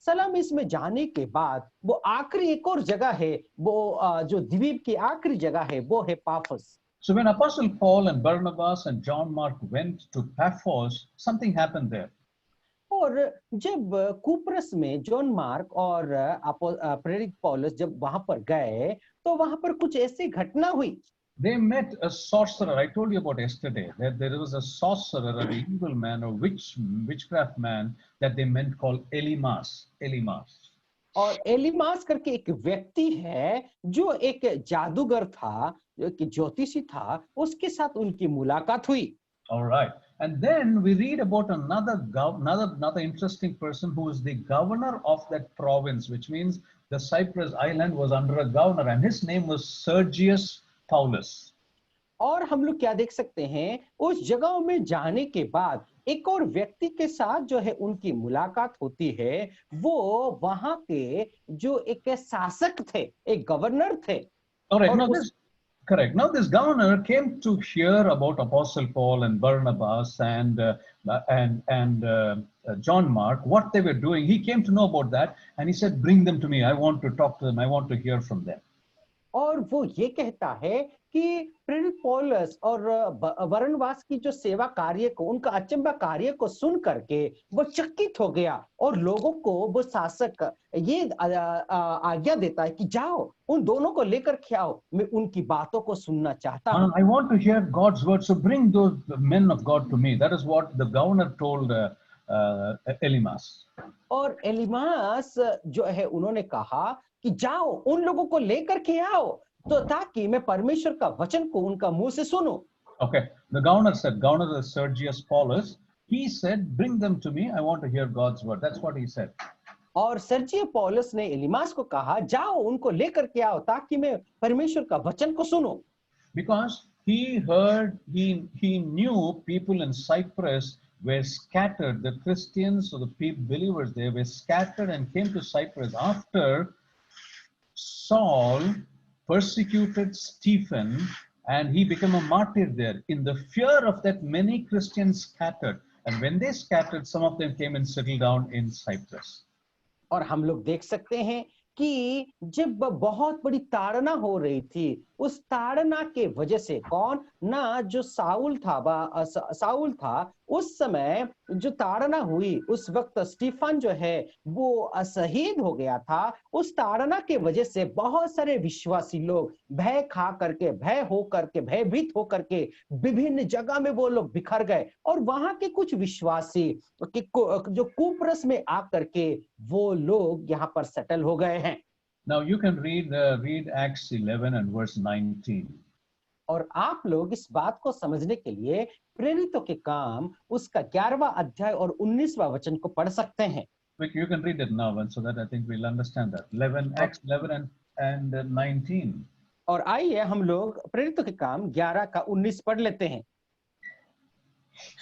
सलामिस में जाने के बाद वो आखिरी एक और जगह है, वो जो द्वीप की आखिरी जगह है, वो है Paphos. So when Apostle Paul and Barnabas and John Mark went to Paphos, something happened there. और जब कुप्रस में जॉन मार्क और प्रेरित पौलुस जब वहां पर गए, तो वहां पर कुछ ऐसी घटना हुई. They met a sorcerer. I told you about yesterday that there was a sorcerer, an evil man, or witchcraft man that they meant called Elimas. और एलिमास करके एक व्यक्ति है जो एक जादूगर था, जो कि ज्योतिषी था, उसके साथ उनकी मुलाकात हुई. All right. And then we read about another interesting person who is the governor of that province, which means the Cyprus island was under a governor, and his name was Sergius Paulus. और हम लोग क्या देख सकते हैं, उस जगहों में जाने के बाद एक और व्यक्ति के साथ जो है उनकी मुलाकात होती है, वो वहां के जो एक शासक थे, एक गवर्नर थे. All right, correct. Now this governor came to hear about Apostle Paul and Barnabas and John Mark, what they were doing. He came to know about that, and he said, "Bring them to me. I want to talk to them. I want to hear from them." और वो ये कहता है कि प्रेरित पौलुस और बरनबास की जो सेवा कार्य को, उनका अचंभा कार्य को सुन करके वो चकित हो गया, और लोगों को वो शासक ये आज्ञा देता है कि जाओ उन दोनों को लेकर के आओ, मैं उनकी बातों को सुनना चाहता हूं. I want to hear God's word, so bring those men of God to me. That is what the governor told Elimas. और एलिमास जो है उन्होंने कहा कि जाओ उन लोगों को लेकर के आओ, तो ताकि मैं परमेश्वर का वचन को उनका मुंह से सुनूं. Okay, the governor is Sergius Paulus. He said, "Bring them to me. I want to hear God's word." That's what he said. और सर्जियस पौलुस ने एलिमास को कहा, जाओ उनको लेकर के आओ ताकि मैं परमेश्वर का वचन को सुनूं. Because he knew people in Cyprus were scattered. The Christians or the believers there were scattered and came to Cyprus after Saul persecuted Stephen, and he became a martyr there. In the fear of that, many Christians scattered, and when they scattered, some of them came and settled down in Cyprus. और हम लोग देख सकते हैं कि जब बहुत बड़ी ताड़ना हो रही थी, उस ताड़ना के वजह से कौन ना जो साउल था, उस समय जो ताड़ना हुई, उस वक्त स्टीफन जो है वो शहीद हो गया था. उस ताड़ना के वजह से बहुत सारे विश्वासी लोग भयभीत होकर के विभिन्न जगह में वो लोग बिखर गए, और वहां के कुछ विश्वासी जो कुप्रस में आकर के वो लोग यहाँ पर सेटल हो गए हैं. Now you can read Acts 11 and verse 19. और आप लोग इस बात को समझने के लिए प्रेरितों के काम उसका 11वां अध्याय और 19वां वचन को पढ़ सकते हैं. You can read it now, and so that I think we'll understand that. Acts 11 and 19. और आइए हम लोग प्रेरितों के काम 11 का 19 पढ़ लेते हैं.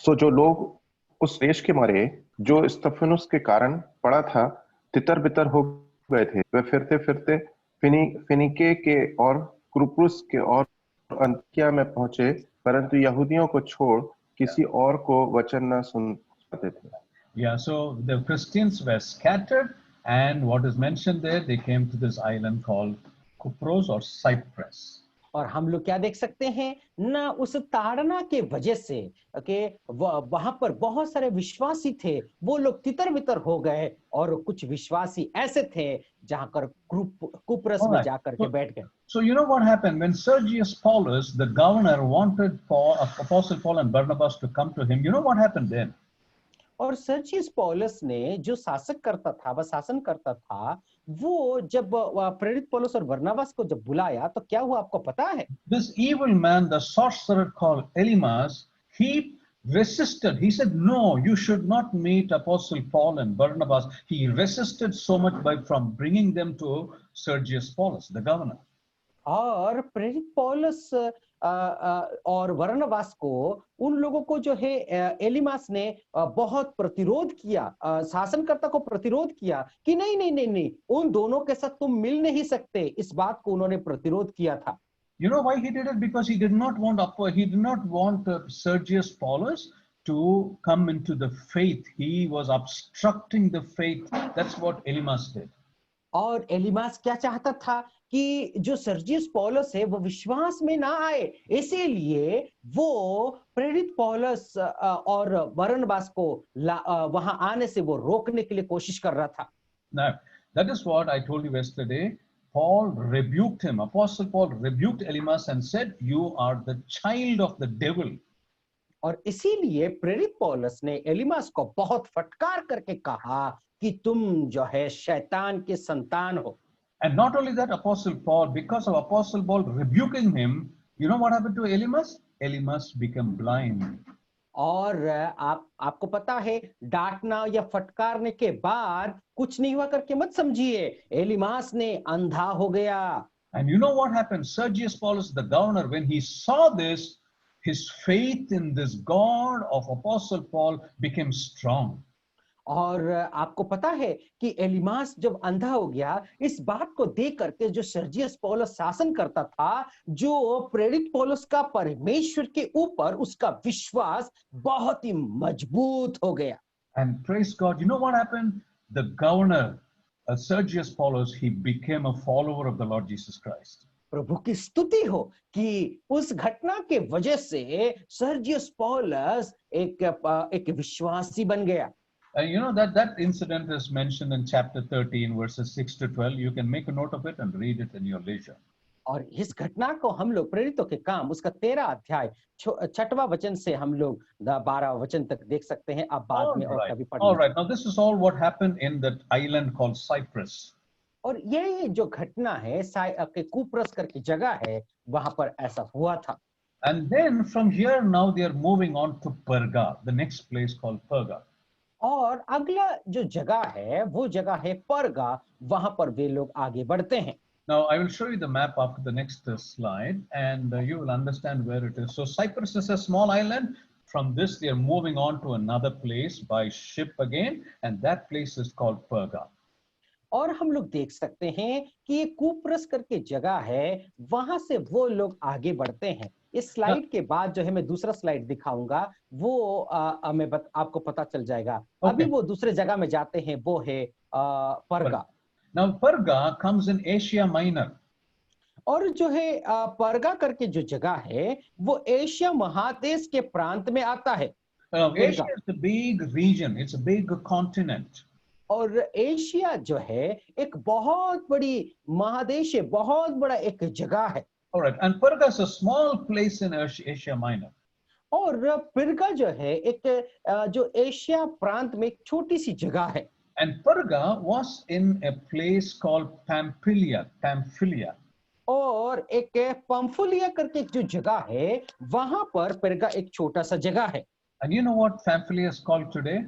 सो जो लोग उस देश के मारे जो स्तिफनुस के कारण पड़ा था तितर बितर हो गए थे, वे फिरते फिरते फिनिके के और कुप्रुस के और अंतिया में पहुंचे, परंतु यहूदियों को छोड़ किसी और को वचन न सुन पाते थे. Yeah, so the Christians were scattered And what is mentioned there, they came to this island called Kupros or Cyprus. और हम लोग क्या देख सकते हैं ना, उस ताड़ना के वजह से कि वहां पर बहुत सारे विश्वासी थे, वो लोग तितर बितर हो गए, और कुछ विश्वासी ऐसे थे जहां कर कुप्रस में Alright. जाकर के बैठ गए। So you know what happened when Sergius Paulus, the governor, wanted Apostle Paul and Barnabas to come to him. You know what happened then? और सर्जियस पौलुस ने जो शासन करता था, वो जब प्रेरित पौलुस और बरनबास को जब बुलाया तो क्या हुआ आपको पता है? This evil man, the sorcerer called Elymas, he resisted. He said, "No, you should not meet Apostle Paul and Barnabas." He resisted so much from bringing them to Sergius Paulus, the governor. और प्रेरित पौलुस और बरनबास को, उन लोगों को जो है एलिमास ने बहुत प्रतिरोध किया, शासनकर्ता को प्रतिरोध किया कि नहीं नहीं नहीं नहीं, उन दोनों के साथ तुम मिल नहीं सकते, इस बात को उन्होंने प्रतिरोध किया था। You know why he did it? Because he did not want Sergius Paulus to come into the faith. He was obstructing the faith. That's what Elymas did. और एलिमास क्या चाहता था कि जो सर्जियस पौलुस है वो विश्वास में ना आए, इसीलिए वो प्रेरित पौलुस और बरनबास को वहां आने से वो रोकने के लिए कोशिश कर रहा था। Now, that is what I told you yesterday. Paul rebuked him. Apostle Paul rebuked Elymas and said, "You are the child of the devil." और इसीलिए प्रेरित पौलुस ने एलिमास को बहुत फटकार करके कहा कि तुम जो है शैतान के संतान हो। And not only that, Apostle Paul, because of Apostle Paul rebuking him, you know what happened to Elymas? Elymas became blind. और आपको पता है, डांटना या फटकारने के बाद कुछ नहीं हुआ करके मत समझिए, एलिमास ने अंधा हो गया। And you know what happened? Sergius Paulus, the governor, when he saw this, his faith in this God of Apostle Paul became strong. और आपको पता है कि एलिमास जब अंधा हो गया, इस बात को देख करके जो सर्जियस पौलुस शासन करता था, जो प्रेरित पौलुस का परमेश्वर के ऊपर उसका विश्वास बहुत ही मजबूत हो गया। And praise God, you know what happened? The governor, Sergius Paulus, he became a follower of the Lord Jesus Christ. प्रभु की स्तुति हो कि उस घटना के वजह से सर्जियस पौलुस एक विश्वासी बन गया। And you know that incident is mentioned in chapter 13, verses 6 to 12. You can make a note of it and read it in your leisure. और इस घटना को हम लोग प्रेरितों के काम उसका 13 अध्याय 6वां वचन से हम लोग 12 वचन तक देख सकते हैं। आप बाद में और कभी पढ़। All right. Now this is all what happened in that island called Cyprus. और ये जो घटना है कुप्रस करके जगह है, वहां पर ऐसा हुआ था। And then from here now they are moving on to Perga, the next place called Perga. और अगला जो जगह है वो जगह है परगा, वहां पर वे लोग आगे बढ़ते हैं। Now I will show you the map after the next slide, and you will understand where it is. So Cyprus is a small island. From this they are moving on to another place by ship again, and that place is called Perga. और हम लोग देख सकते हैं कि ये कुप्रस करके जगह है, वहां से वो लोग आगे बढ़ते हैं। इस स्लाइड के बाद जो है मैं दूसरा स्लाइड दिखाऊंगा, वो आपको पता चल जाएगा। अभी वो दूसरे जगह में जाते हैं, वो है परगा। Now Perga comes in Asia Minor. और जो है परगा करके जो जगह है वो एशिया महादेश के प्रांत में आता है। Asia is a big region, it's a big continent. और एशिया जो है एक बहुत बड़ी महादेश है, बहुत बड़ा एक जगह है। All right, and Perga is a small place in Asia Minor. और पिरगा जो है एक जो एशिया प्रांत में एक छोटी सी जगह है। And Perga was in a place called Pamphylia. और एक पंफुलिया करके जो जगह है, वहां पर पिरगा एक छोटा सा जगह है। And you know what Pamphylia is called today?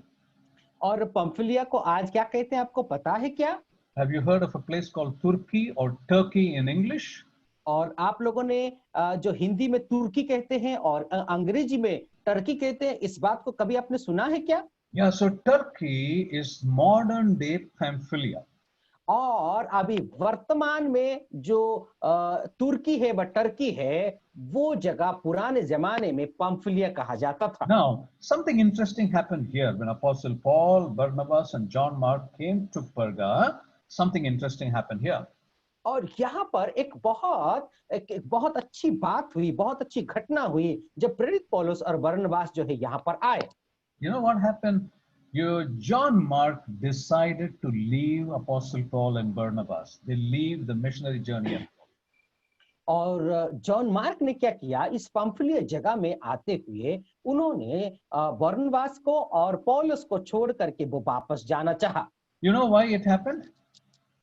और पंफुलिया को आज क्या कहते हैं, आपको पता है क्या? Have you heard of a place called Turkey or Turkey in English? और आप लोगों ने जो हिंदी में तुर्की कहते हैं और अंग्रेजी में टर्की कहते हैं, इस बात को कभी आपने सुना है क्या? Yeah, so Turkey is modern day Pamphylia. और अभी वर्तमान में जो तुर्की है व टर्की है, वो जगह पुराने जमाने में पंफिलिया कहा जाता था। Now, something interesting happened here when Apostle Paul, Barnabas, and John Mark came to Perga. Something interesting happened here. और यहाँ पर एक बहुत अच्छी बात हुई, बहुत अच्छी घटना हुई जब प्रेरित पौलुस और बरनबास जो है यहाँ पर आए। You know what happened? John Mark decided to leave Apostle Paul and Barnabas. They leave the missionary journey. और जॉन मार्क ने क्या किया, इस पंफिलिया जगह में आते हुए उन्होंने बरनबास को और पौलुस को छोड़ करके वो वापस जाना चाहा। You know why it happened?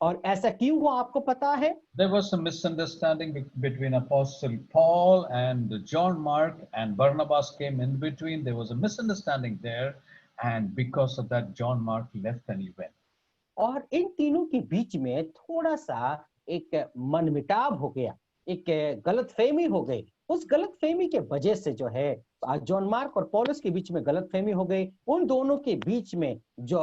और ऐसा क्यों हुआ आपको पता है? There was some misunderstanding between Apostle Paul and John Mark, and Barnabas came in between. There was a misunderstanding there, and because of that, John Mark left and he went. और इन तीनों के बीच में थोड़ा सा एक मनमुटाव हो गया, एक गलतफहमी हो गई। उस गलतफहमी के वजह से जो है जॉन मार्क और पौलुस के बीच में गलतफहमी हो गई। उन दोनों के बीच में जो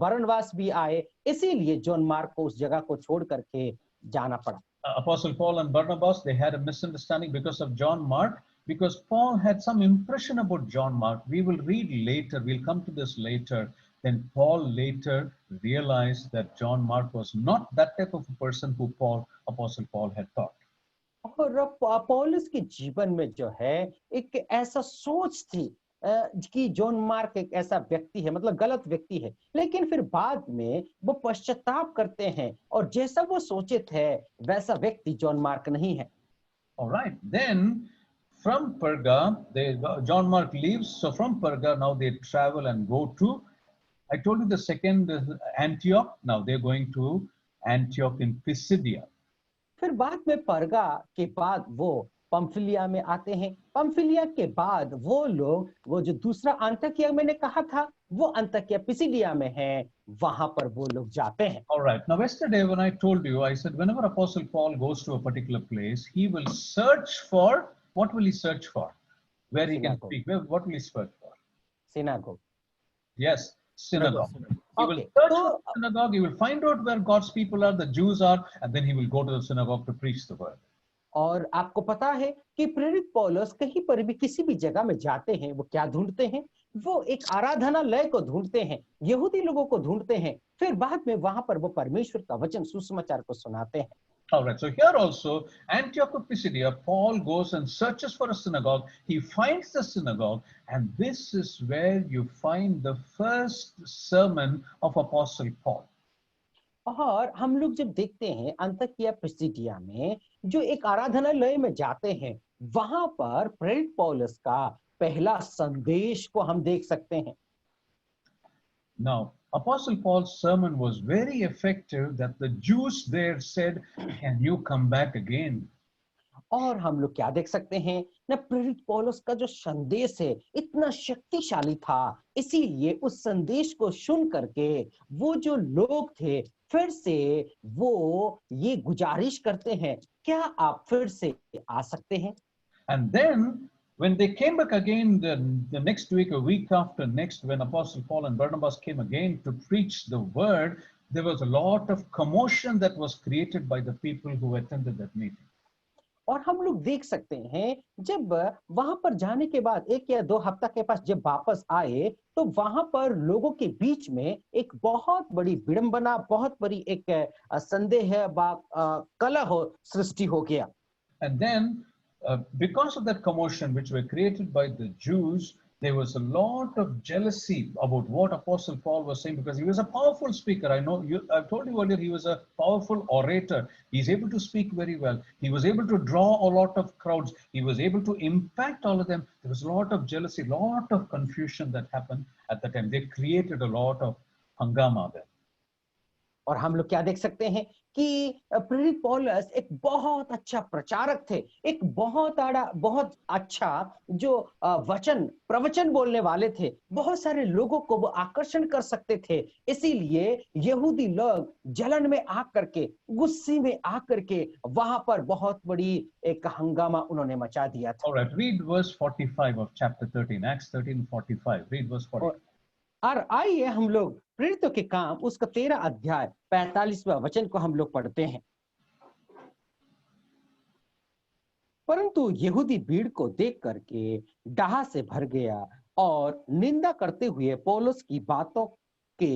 बरनबास भी आए, इसीलिए जॉन मार्क को उस जगह को छोड़ करके जाना पड़ा। Apostle Paul and Barnabas, they had a misunderstanding because of John Mark, because Paul had some impression about John Mark. We will read later, we'll come to this later. Then Paul later realized that John Mark was not that type of a person who Apostle Paul had thought. और पौलुस के जीवन में जो है एक ऐसा सोच थी कि जॉन मार्क एक ऐसा व्यक्ति है, मतलब गलत व्यक्ति है, लेकिन फिर बाद में वो पश्चाताप करते हैं और जैसा वो सोचे थे वैसा व्यक्ति जॉन मार्क नहीं है। All right, then from Perga, John Mark leaves. So from Perga, now they travel and go to, I told you the second is Antioch. Now they're going to Antioch in Pisidia. फिर बाद में परगा के बाद वो पंफिलिया में आते हैं। पंफिलिया के बाद वो लोग, वो जो दूसरा अंतकिया मैंने कहा था, वो अंतकिया पिसिडिया में है, वहां पर वो लोग जाते हैं। All right. Now yesterday when I told you, I said whenever Apostle Paul goes to a particular place, he will search for, what will he search for? Where he can speak. What will he search for? Synagogue. Yes, synagogue. He will Okay. search for the synagogue. He will find out where God's people are, the Jews are, and then he will go to the synagogue to preach the word. और आपको पता है कि प्रेरित पौलुस कहीं पर भी किसी भी जगह में जाते हैं, वो क्या ढूंढते हैं? वो एक आराधनालय को ढूंढते हैं, यहूदी लोगों को ढूंढते हैं, फिर बाद में वहां पर वो परमेश्वर का वचन सुसमाचार को सुनाते हैं। All right, so here also, Antioch of Pisidia, Paul goes and searches for a synagogue. He finds the synagogue, and this is where you find the first sermon of Apostle Paul. और हम लोग जब देखते हैं अंतकिया पिसिडिया में जो एक आराधनालय में जाते हैं, वहां पर प्रेरित पौलुस का पहला संदेश को हम देख सकते हैं। Now, Apostle Paul's sermon was very effective that the Jews there said, "Can you come back again?" और हम लोग क्या देख सकते हैं ना, प्रेरित पौलुस का जो संदेश है इतना शक्तिशाली था, इसीलिए उस संदेश को सुन करके वो जो लोग थे फिर से वो ये गुजारिश करते हैं, क्या आप फिर से आ सकते हैं? And then when they came back again the next week, a week after next, when Apostle Paul and Barnabas came again to preach the word, there was a lot of commotion that was created by the people who attended that meeting. और हम लोग देख सकते हैं जब वहां पर जाने के बाद 1 या 2 हफ्ता के पास जब वापस आए तो वहां पर लोगों के बीच में एक बहुत बड़ी विडंबना, बहुत बड़ी एक संदेह कलह सृष्टि हो गया। And then because of that commotion which were created by the Jews, there was a lot of jealousy about what Apostle Paul was saying, because he was a powerful speaker. I've told you earlier, he was a powerful orator. He's able to speak very well. He was able to draw a lot of crowds. He was able to impact all of them. There was a lot of jealousy, a lot of confusion that happened at the time. They created a lot of hangama there. और हम लोग क्या देख सकते हैं कि प्रेरित पौलुस एक बहुत अच्छा प्रचारक थे, एक बहुत अच्छा जो प्रवचन बोलने वाले थे, बहुत सारे लोगों को वो आकर्षण कर सकते थे, इसीलिए यहूदी लोग जलन में आकर के, गुस्से में आकर के वहां पर बहुत बड़ी एक हंगामा उन्होंने मचा दिया था। All right, read verse 45 of chapter 13, Acts 13:45. Read verse 45. और आइए हम लोग प्रेरितों के काम उसका 13 अध्याय 45वां वचन को हम लोग पढ़ते हैं। परंतु यहूदी भीड़ को देख करके डाह से भर गया और निंदा करते हुए पौलुस की बातों के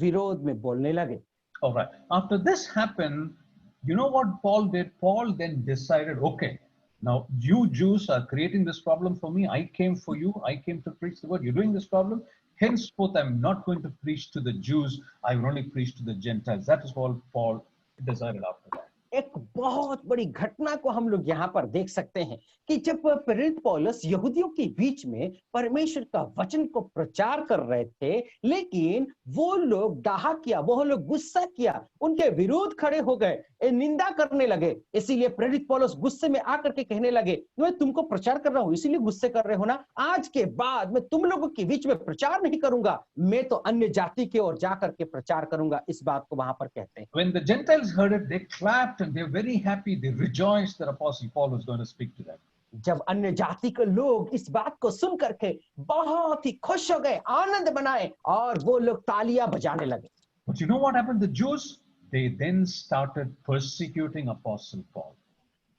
विरोध में बोलने लगे। All right. After this happened, you know what Paul did? Paul then decided, okay, now you Jews are creating this problem for me. I came for you. I came to preach the word. You're doing this problem. Henceforth, I'm not going to preach to the Jews. I will only preach to the Gentiles. That is what Paul decided after that. एक बहुत बड़ी घटना को हम लोग यहाँ पर देख सकते हैं कि जब प्रेरित पौलुस यहूदियों के बीच में परमेश्वर का वचन को प्रचार कर रहे थे, लेकिन वो लोग डाहा किया, वो लोग गुस्सा किया, उनके विरोध खड़े हो गए, निंदा करने लगे। इसीलिए प्रेरित पौलुस गुस्से में आकर के कहने लगे, मैं तुमको प्रचार कर रहा हूं, इसीलिए गुस्से कर रहे हो ना? आज के बाद मैं तुम लोगों के बीच में प्रचार नहीं करूंगा, मैं तो अन्य जाति की ओर जाकर के प्रचार करूंगा। इस बात को वहां पर कहते हैं। When the Gentiles heard it, they clapped and they were very happy. They rejoiced that Apostle Paul was going to speak to them. जब अन्य जाति के लोग इस बात को सुन करके बहुत ही खुश हो गए, आनंद मनाए और वो लोग तालियां बजाने लगे। But you know what happened to the Jews? They then started persecuting Apostle Paul.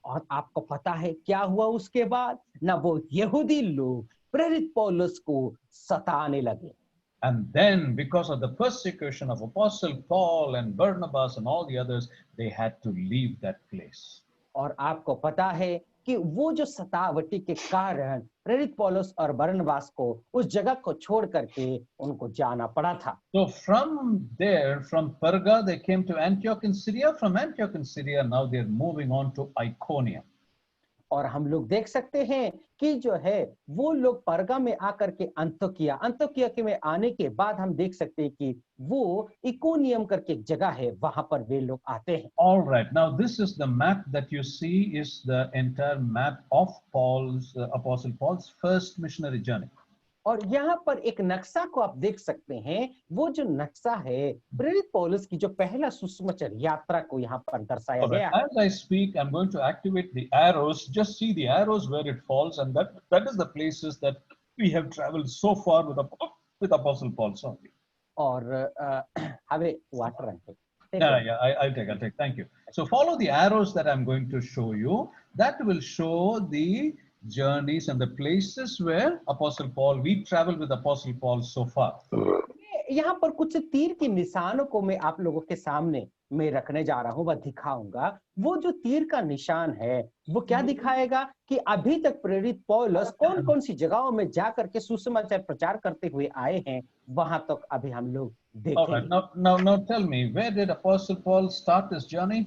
और आपको पता है क्या हुआ उसके बाद? ना वो यहूदी लोग प्रेरित पौलुस को सताने लगे। And then, because of the persecution of Apostle Paul and Barnabas and all the others, they had to leave that place. और आपको पता है कि वो जो सतावटी के कारण प्रेरित पौलुस और बरनबास को उस जगह को छोड़ करके उनको जाना पड़ा था। So from there, from Perga, they came to Antioch in Syria. From Antioch in Syria, now they're moving on to Iconium. और हम लोग देख सकते हैं कि जो है वो लोग परगा में आकर के अंतोकिया के में आने के बाद हम देख सकते हैं कि वो इकोनियम करके एक जगह है, वहां पर वे लोग आते हैं। All right, now this is the map that you see is the entire map of Paul's Apostle Paul's first missionary journey. और यहाँ पर एक नक्शा को आप देख सकते हैं, वो जो नक्शा है प्रेरित पौलुस की जो पहला सुसमाचार यात्रा को यहाँ पर दर्शाया All right, गया। as I speak, I'm going to activate the arrows. Just see the arrows where it falls, and that is the places that we have traveled so far with Apostle Paul. Sorry. और हमें water Yeah, I'll take. Thank you. So follow the arrows that I'm going to show you. That will show the journeys and the places where we traveled with Apostle Paul so far. यहाँ पर कुछ तीर के निशानों को मैं आप लोगों के सामने मैं रखने जा रहा हूँ, वह दिखाऊंगा। वो जो तीर का निशान है वो क्या दिखाएगा कि अभी तक प्रेरित पौलुस कौन कौन सी जगहों में जा करके सुसमाचार प्रचार करते हुए आए हैं, वहां तक अभी हम लोग देखेंगे। Right, now tell me, where did Apostle Paul start his journey?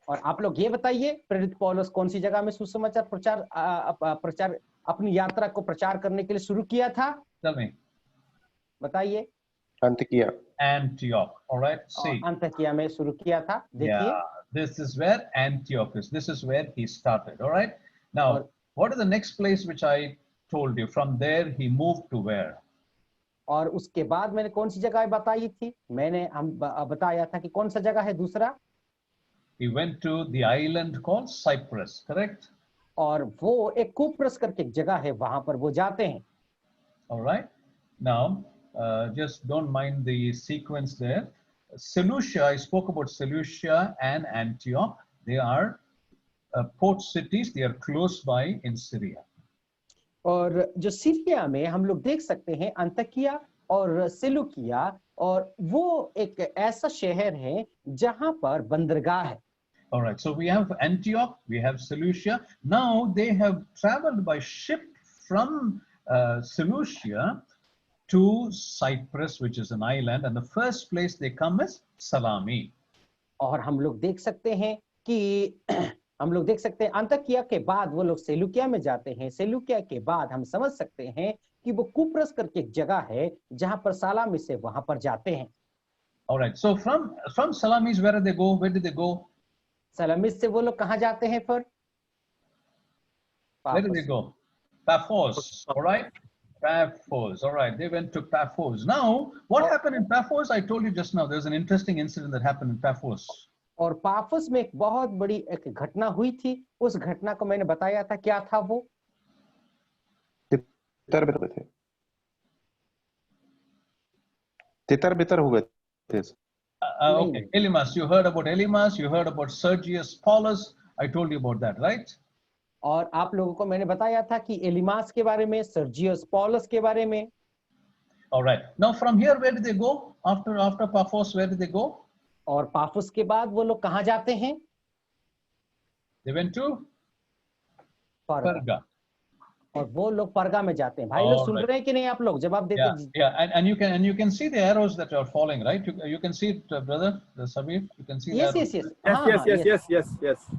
और आप लोग ये बताइए, प्रेरित पौलुस कौन सी जगह में सुसमाचार प्रचार अपनी यात्रा को प्रचार करने के लिए शुरू किया था? Tell me. बताइए। Antioch. Antioch. All right. See. अंतकिया में शुरू किया था। देखिए। Yeah, this is where Antioch is. This is where he started. All right. Now, what is the next place which I told you? From there, he moved to where? और उसके बाद मैंने कौन सी जगह बताई थी? मैंने हम बताया था कि कौन सा जगह है दूसरा? He went to the island called Cyprus, correct? और वो एक कुप्रस करके एक जगह है, वहां पर वो जाते हैं। All right. Now, just don't mind the sequence there. Seleucia, I spoke about Seleucia and Antioch. They are port cities. They are close by in Syria. और जो सीरिया में हम लोग देख सकते हैं अंतकिया और सेलुकिया, और वो एक ऐसा शहर है जहां पर बंदरगाह है। All right, so we have Antioch, we have Seleucia. Now they have traveled by ship from Seleucia to Cyprus, which is an island, and the first place they come is Salami. और हम लोग देख सकते हैं कि हम लोग देख सकते हैं अंतकिया के बाद वो लोग सेलुकिया में जाते हैं। सेलुकिया के बाद हम समझ सकते हैं कि वो कुप्रस करके एक जगह है जहां पर सालामी से वहां पर जाते हैं। All right, so from Salamis, where do they go? Where did they go? Salamis से वो लोग कहाँ जाते हैं फिर? Where did they go? Paphos. All right, Paphos. All right, they went to Paphos. Now, what happened in Paphos? I told you just now. There's an interesting incident that happened in Paphos. और Paphos में एक बहुत बड़ी एक घटना हुई थी। उस घटना को मैंने बताया था, क्या था वो? तितर बितर हो गए थे। Okay, Elymas, you heard about Elymas, you heard about Sergius Paulus. I told you about that, right? और आप लोगों को मैंने बताया था कि एलिमास के बारे में, सर्जियस पॉलस के बारे में। All right. Now from here, where did they go? After Paphos, where did they go? और पाफुस के बाद वो लोग कहाँ जाते हैं? They went to परगा। Perga. और वो लोग परगा में जाते हैं। भाई लोग सुन रहे हैं कि नहीं? आप लोग जवाब देते। Yeah, and you can see the arrows that are falling, right? You can see it, brother Sabir. You can see Yes, the yes, arrows. yes.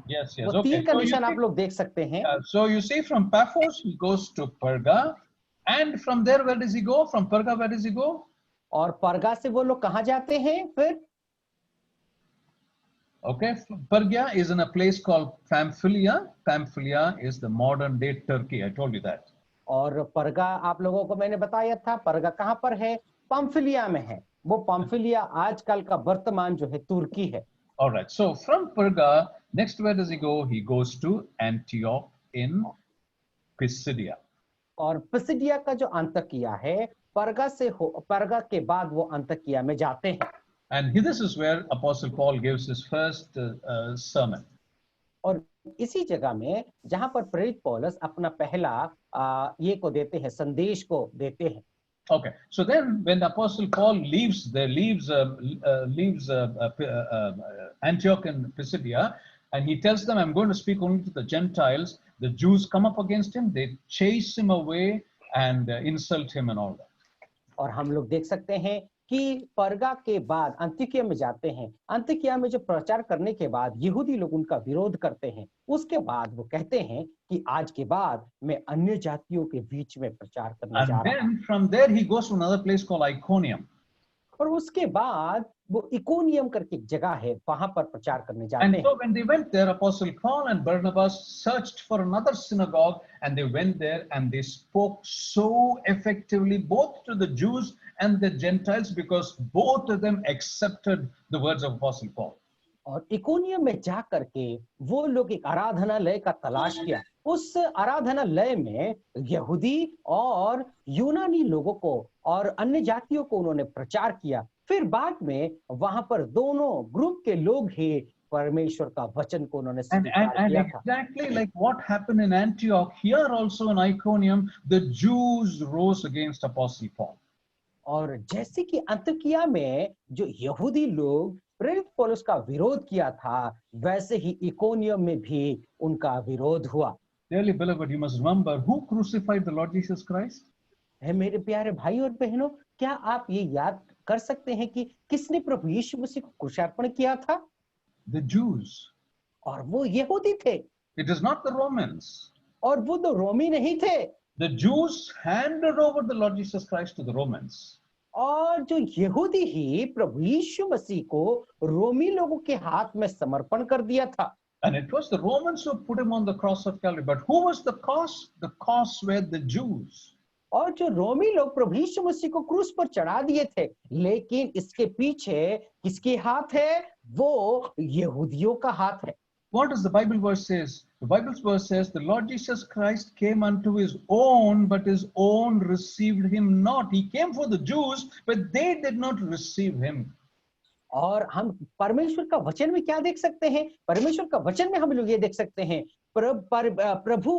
Yes. वो Okay. तीन का निशान आप लोग देख सकते हैं। So you see, from Paphos he goes to Perga, and from there where does he go? From Perga, where does he go? और परगा से वो लोग कहाँ जाते हैं फिर? Okay, Perga is in a place called Pamphylia. Pamphylia is the modern day Turkey. I told you that. और परगा आप लोगों को मैंने बताया था, परगा कहाँ पर है? पंफिलिया में है। वो पंफिलिया आजकल का वर्तमान जो है तुर्की है। All right. So from Perga, next where does he go? He goes to Antioch in Pisidia. और पिसिडिया का जो अंतकिया है, परगा के बाद वो अंतकिया में जाते हैं। And this is where Apostle Paul gives his first sermon. और इसी जगह में जहां पर प्रेरित पौलुस अपना पहला ये को देते हैं, संदेश को देते हैं। Okay, so then when the Apostle Paul leaves Antioch in Pisidia, and he tells them, I'm going to speak only to the Gentiles, the Jews come up against him, they chase him away and insult him and all that. और हम लोग देख सकते हैं कि परगा के बाद अंतिकिया में जाते हैं। अंतिकिया में जो प्रचार करने के बाद यहूदी लोग उनका विरोध करते हैं। उसके बाद वो कहते हैं कि आज के बाद मैं अन्य जातियों के बीच में प्रचार करने जा रहा हूं। And then from there he goes to another place called Iconium. और उसके बाद वो इकोनियम करके एक जगह है, वहां पर प्रचार करने जाते And हैं। so when they went there, Apostle Paul and Barnabas searched for another synagogue, and they went there and they spoke so effectively both to the Jews and the Gentiles, because both of them accepted the words of Apostle Paul. और इकोनियम में जा करके वो लोग एक आराधनालय का तलाश किया। उस आराधनालय में यहूदी और यूनानी लोगों को और अन्य जातियों को उन्होंने प्रचार किया। फिर बाद में वहां पर दोनों ग्रुप के लोग ही परमेश्वर का वचन को उन्होंने स्वीकार किया था। Exactly like what happened in Antioch, here also in Iconium, the Jews rose against Apostle Paul. और जैसे कि अंतकिया में जो यहूदी लोग प्रेरित पौलुस का विरोध किया था, वैसे ही इकोनियम में भी उनका विरोध हुआ। Dearly beloved, you must remember who crucified the Lord Jesus Christ? है मेरे प्यारे भाई और बहनों, क्या आप ये याद कर सकते हैं कि किसने प्रभु यीशु मसीह को क्रूसार्पण किया था? The Jews. और वो यहूदी थे। It is not the Romans. और वो तो रोमी नहीं थे। The Jews handed over the Lord Jesus Christ to the Romans. और जो यहूदी ही प्रभु यीशु मसीह को रोमी लोगों के हाथ में समर्पण कर दिया था। And it was the Romans who put him on the cross of Calvary. But who was the cause? The cause were the Jews. और जो रोमी लोग प्रभु यीशु मसीह को क्रूस पर चढ़ा दिए थे, लेकिन इसके पीछे किसके हाथ है? वो यहूदियों का हाथ है। What does the Bible verse says? The Bible verse says, the Lord Jesus Christ came unto his own, but his own received him not. He came for the Jews, but they did not receive him. और हम परमेश्वर का वचन में क्या देख सकते हैं? परमेश्वर का वचन में हम लोग ये देख सकते हैं, प्रभु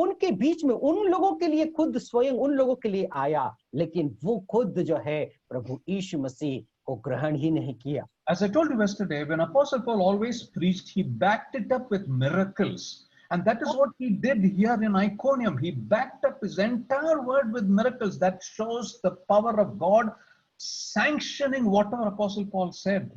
उनके बीच में उन लोगों के लिए खुद स्वयं उन लोगों के लिए आया, लेकिन वो खुद जो है प्रभु यीशु मसीह को ग्रहण ही नहीं किया। As I told you yesterday, when Apostle Paul always preached, he backed it up with miracles. And that is what he did here in Iconium. He backed up his entire word with miracles. That shows the power of God sanctioning whatever Apostle Paul said.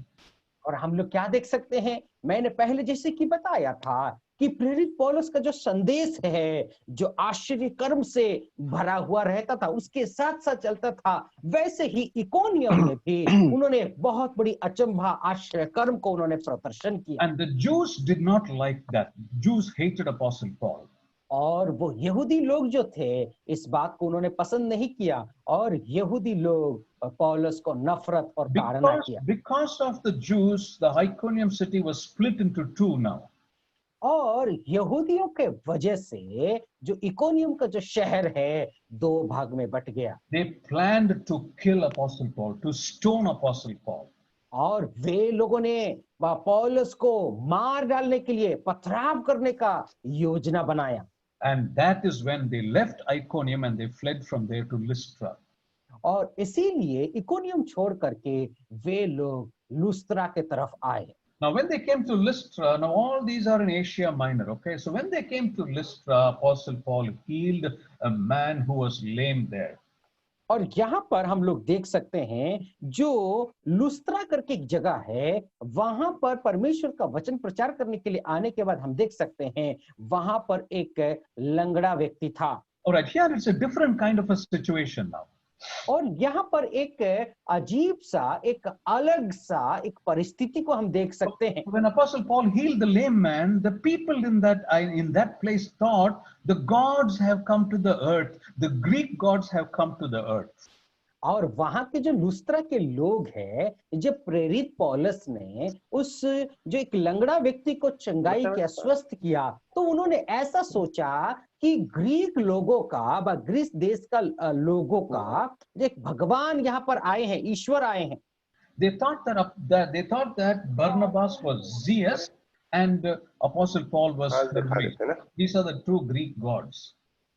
और हम लोग क्या देख सकते हैं? मैंने पहले जैसे कि बताया था कि प्रेरित पौलुस का जो संदेश है, जो आश्चर्य कर्म से भरा हुआ रहता था, उसके साथ साथ चलता था, वैसे ही इकोनियम में भी उन्होंने बहुत बड़ी अचंभा आश्चर्य कर्म को उन्होंने प्रदर्शन किया। And the Jews did not like that. Jews hated Apostle Paul. और वो यहूदी लोग जो थे, इस बात को उन्होंने पसंद नहीं किया, और यहूदी लोग पौलुस को नफरत और ताड़ना किया। Because of the Jews, the Iconium city was split into two now. और यहूदियों के वजह से जो इकोनियम का जो शहर है दो भाग में बट गया They planned to kill Apostle Paul, to stone Apostle Paul. और वे लोगों ने पौलुस को मार डालने के लिए पथराव करने का योजना बनाया And that is when they left Iconium and they fled from there to Lystra. और इसीलिए इकोनियम छोड़ करके वे लोग लुस्त्रा के तरफ आए Now, when they came to Lystra, now all these are in Asia Minor, okay? So when they came to Lystra, Apostle Paul healed a man who was lame there. और यहाँ पर हम लोग देख सकते हैं जो लुस्त्रा करके एक जगह है वहां पर परमेश्वर का वचन प्रचार करने के लिए आने के बाद हम देख सकते हैं वहां पर एक लंगड़ा व्यक्ति था All right, here it's a different kind of a situation now. और यहाँ पर एक अजीब सा एक अलग सा एक परिस्थिति को हम देख सकते हैं When Apostle Paul healed the lame man, the people in that place thought the gods have come to the earth. The Greek gods have come to the earth. और वहां के जो लुस्त्रा के लोग हैं जब प्रेरित पौलुस ने उस जो एक लंगड़ा व्यक्ति को चंगाई किया स्वस्थ किया तो उन्होंने ऐसा सोचा कि ग्रीक लोगों का ग्रीस देश का लोगों का एक भगवान यहाँ पर आए हैं ईश्वर आए हैं They thought that Barnabas was Zeus and Apostle Paul was Hermes. These are the true Greek gods.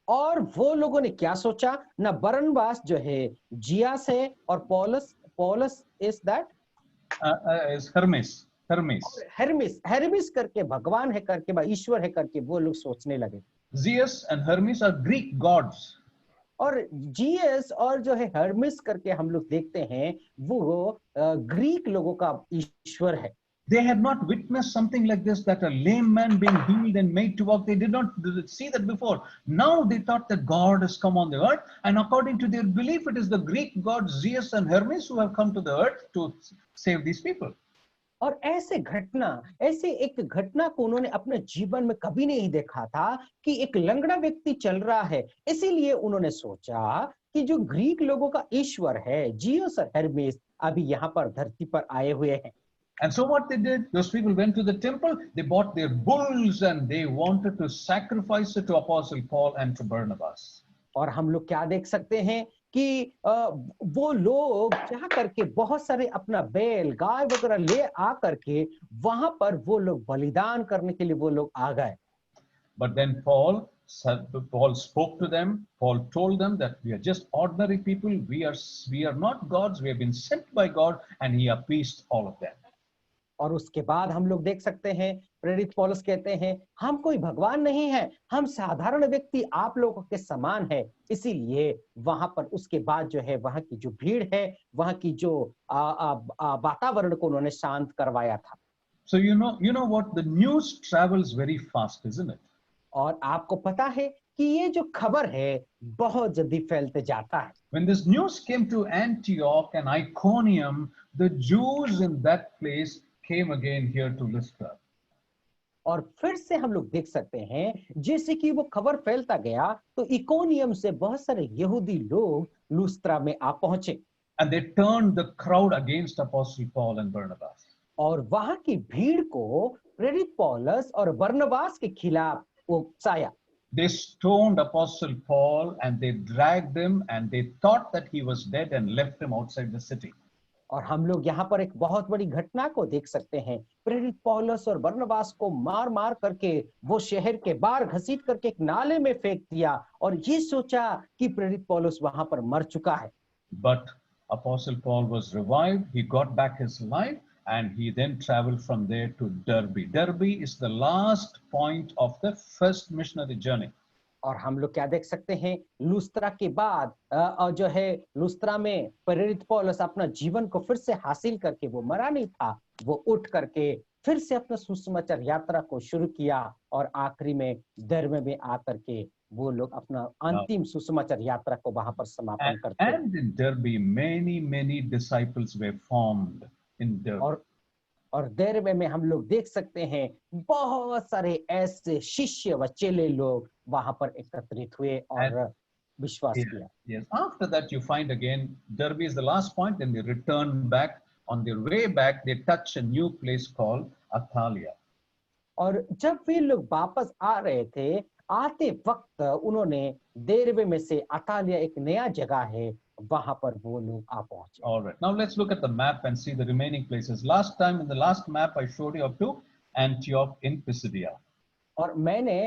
और वो लोगों ने क्या सोचा ना बरनबास जो है जियास है और पौलुस इज दैट Is Hermes. हेरमिस करके भगवान है करके ईश्वर है करके वो लोग सोचने लगे Zeus and Hermes are Greek gods. और जीएस और जो है हर्मिस करके हम लोग देखते हैं वो ग्रीक लोगों का ईश्वर है They had not witnessed something like this, that a lame man being healed and made to walk. They did not see that before. Now they thought that God has come on the earth, and according to their belief, it is the Greek gods Zeus and Hermes who have come to the earth to save these people. और ऐसे एक घटना को उन्होंने अपने जीवन में कभी नहीं देखा था कि एक लंगड़ा व्यक्ति चल रहा है इसीलिए उन्होंने सोचा कि जो ग्रीक लोगों का ईश्वर है जियोस और हेरमेस अभी यहाँ पर धरती पर आए हुए हैं And so what they did, those people went to the temple, they bought their bulls and they wanted to sacrifice it to Apostle Paul and to Barnabas. और हम लोग क्या देख सकते हैं कि वो लोग जा करके बहुत सारे अपना बैल गाय वगैरह ले आ करके वहां पर वो लोग बलिदान करने के लिए वो लोग आ गए But then Paul spoke to them. Paul told them that we are just ordinary people. We are not gods. We have been sent by God, and he appeased all of them. और उसके बाद हम लोग देख सकते हैं प्रेरित पौलुस कहते हैं हम कोई भगवान नहीं है हम साधारण व्यक्ति आप लोगों के समान है इसीलिए वहां पर उसके बाद जो है वहां की जो भीड़ है वहां की जो वातावरण को उन्होंने शांत करवाया था So you know what, the news travels very fast, isn't it? और आपको पता है कि ये जो खबर है बहुत जल्दी फैलते जाता है When this news came to Antioch and Iconium, the Jews in that place came again here to Lystra. और फिर से हम लोग देख सकते हैं जैसे कि वो खबर फैलता गया तो इकोनियम से बहुत सारे यहूदी लोग लुस्त्रा में आ पहुंचे And they turned the crowd against Apostle Paul and Barnabas. और वहां की भीड़ को प्रेरित पौलुस और बरनबास के खिलाफ उकसाया They stoned Apostle Paul and they dragged him and they thought that he was dead and left him outside the city. और हम लोग यहाँ पर एक बहुत बड़ी घटना को देख सकते हैं प्रेरित पौलुस और बरनबास को मार मार करके वो शहर के बाहर घसीट करके एक नाले में फेंक दिया और ये सोचा कि प्रेरित पौलुस वहां पर मर चुका है But Apostle Paul was revived. He got back his life and he then traveled from there to Derbe. Derbe is the last point of the first missionary journey. और हम लोग क्या देख सकते हैं लुस्त्रा के बाद और जो है लुस्त्रा में प्रेरित पौलुस अपना जीवन को फिर से हासिल करके वो मरा नहीं था वो उठ करके फिर से अपना सुसमाचार यात्रा को शुरू किया और आखिरी में दरबे में आकर के वो लोग अपना अंतिम सुसमाचार यात्रा को वहां पर समापन करते हैं And in Derbe, many disciples were formed in Derbe. और दरबे में हम लोग देख सकते हैं बहुत सारे ऐसे शिष्य व चेले लोग वहां पर एकत्रित हुए और विश्वास किया Yes. After that, you find again Derbe is the last point. Then they return back. On their way back, they touch a new place called Attalia. और जब वे लोग वापस आ रहे थे, आते वक्त उन्होंने देरबे में से अतालिया एक नया जगह है, वहां पर वो लोग आ पहुंचे। All right. Now let's look at the map and see the remaining places. Last time in the last map I showed you up to Antioch in Pisidia. और मैंने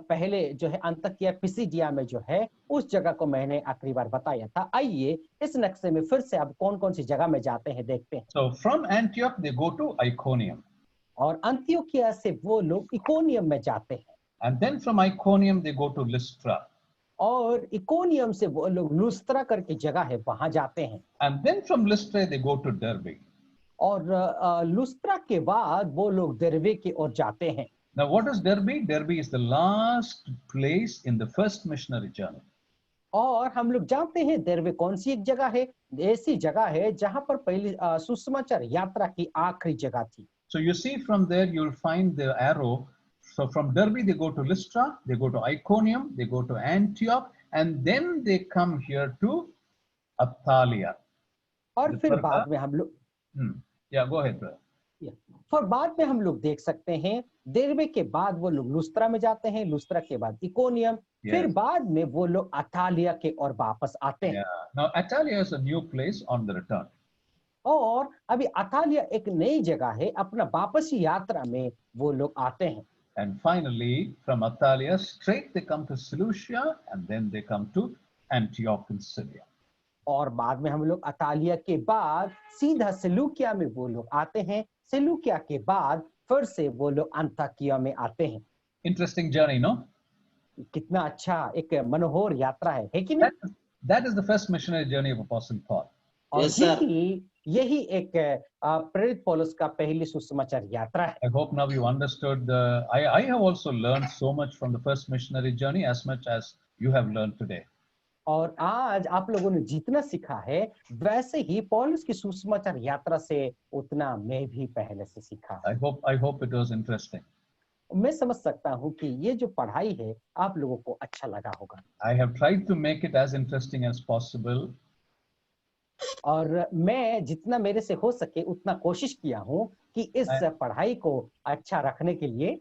पहले जो है अंतकिया पिसिडिया में जो है उस जगह को मैंने आखिरी बार बताया था। आइए इस नक्शे में फिर से अब कौन-कौन सी जगह में जाते हैं देखते हैं। So from Antioch they go to Iconium. और अंत्योकिया से वो लोग इकोनियम में जाते हैं। And then from Iconium they go to Lystra. और इकोनियम से वो लोग लुस्त्रा करके जगह है वहां जाते हैं। And then from Lystra they go to Derbe. और लुस्त्रा के बाद वो लोग देरबे की ओर जाते हैं। Now what is Derbe? Derbe is the last place in the first missionary journey. और हम लोग जानते हैं देरबे कौन सी एक जगह है, ऐसी जगह है जहां पर पहली सुसमाचार यात्रा की आखिरी जगह थी। So you see from there you'll find the arrow. So from Derbe they go to Lystra, they go to Iconium, they go to Antioch, and then they come here to Attalia. और फिर बाद में हम लोग Yeah, go ahead, brother. फिर बाद में हम लोग देख सकते हैं देरबे के बाद वो लोग लुस्त्रा में जाते हैं, लुस्त्रा के बाद इकोनियम, फिर बाद में वो लोग अतालिया के और वापस आते हैं। Now Attalia is a new place on the return. और अभी अतालिया एक नई जगह है, अपना वापसी यात्रा में वो लोग आते हैं। And finally from Attalia straight they come to Seleucia and then they come to Antioch in Syria. और बाद में हम लोग अतालिया के बाद सीधा सेलूकिया में वो लोग आते हैं, सेलूकिया के बाद फिर से वो लोग अंताकिया में आते हैं। Interesting journey, no? कितना अच्छा एक मनोहर यात्रा है कि नहीं? That is the first missionary journey of Apostle Paul. और Yes, sir. यही एक प्रेरित पौलुस का पहली सुसमाचार यात्रा है। I hope now you understood. I have also learned so much from the first missionary journey as much as you have learned today. और आज आप लोगों ने जितना सीखा है वैसे ही पौलुस की सुसमाचार यात्रा से उतना मैं भी पहले से सीखा। I hope it was interesting. मैं समझ सकता हूँ कि ये जो पढ़ाई है आप लोगों को अच्छा लगा होगा। I have tried to make it as interesting as possible. और मैं जितना मेरे से हो सके उतना कोशिश किया हूँ कि इस पढ़ाई को अच्छा रखने के लिए।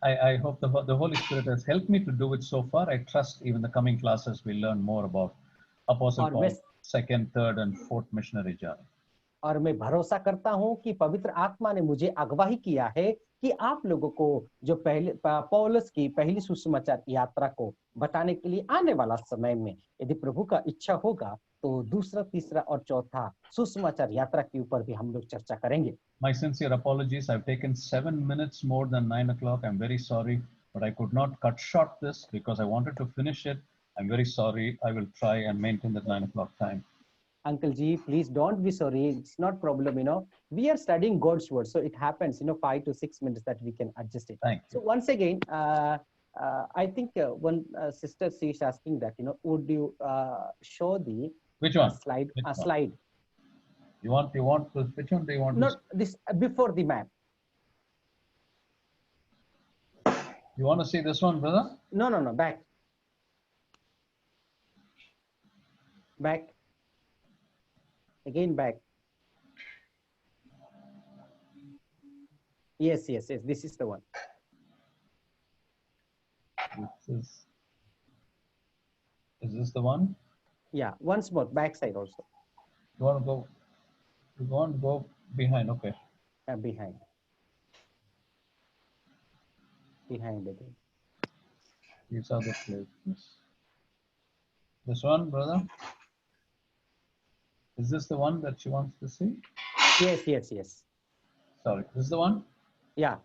I hope the Holy Spirit has helped me to do it so far. I trust even the coming classes we'll learn more about Apostle Paul's second, third, and fourth missionary journey. और मैं भरोसा करता हूँ कि पवित्र आत्मा ने मुझे अगवाई किया है कि आप लोगों को जो पहले पौलुस की पहली सुसमाचार यात्रा को बताने के लिए आने वाला समय में यदि प्रभु का इच्छा होगा तो दूसरा, तीसरा और चौथा सुसमाचार यात्रा के ऊपर भी हम लोग चर्चा करेंगे। My sincere apologies. I've taken 7 minutes more than 9 o'clock. I'm very sorry, but I could not cut short this because I wanted to finish it. I'm very sorry. I will try and maintain that 9 o'clock time. Uncle Ji, please don't be sorry. It's not problem, We are studying God's word, so it happens, 5 to 6 minutes that we can adjust it. Thank you. So once again, I think one sister, she is asking that, would you show the Which one? slide? Which one? Slide. You want which one do you want? Not this before the map. You want to see this one, brother? No, back. Back. Again back. Yes. This is the one. Is this the one? Yeah. Once more, back side also. You want to go behind? Okay. Behind. Behind again. These are the places. This one, brother? Is this the one that she wants to see? Yes. Sorry, this is the one? Yeah.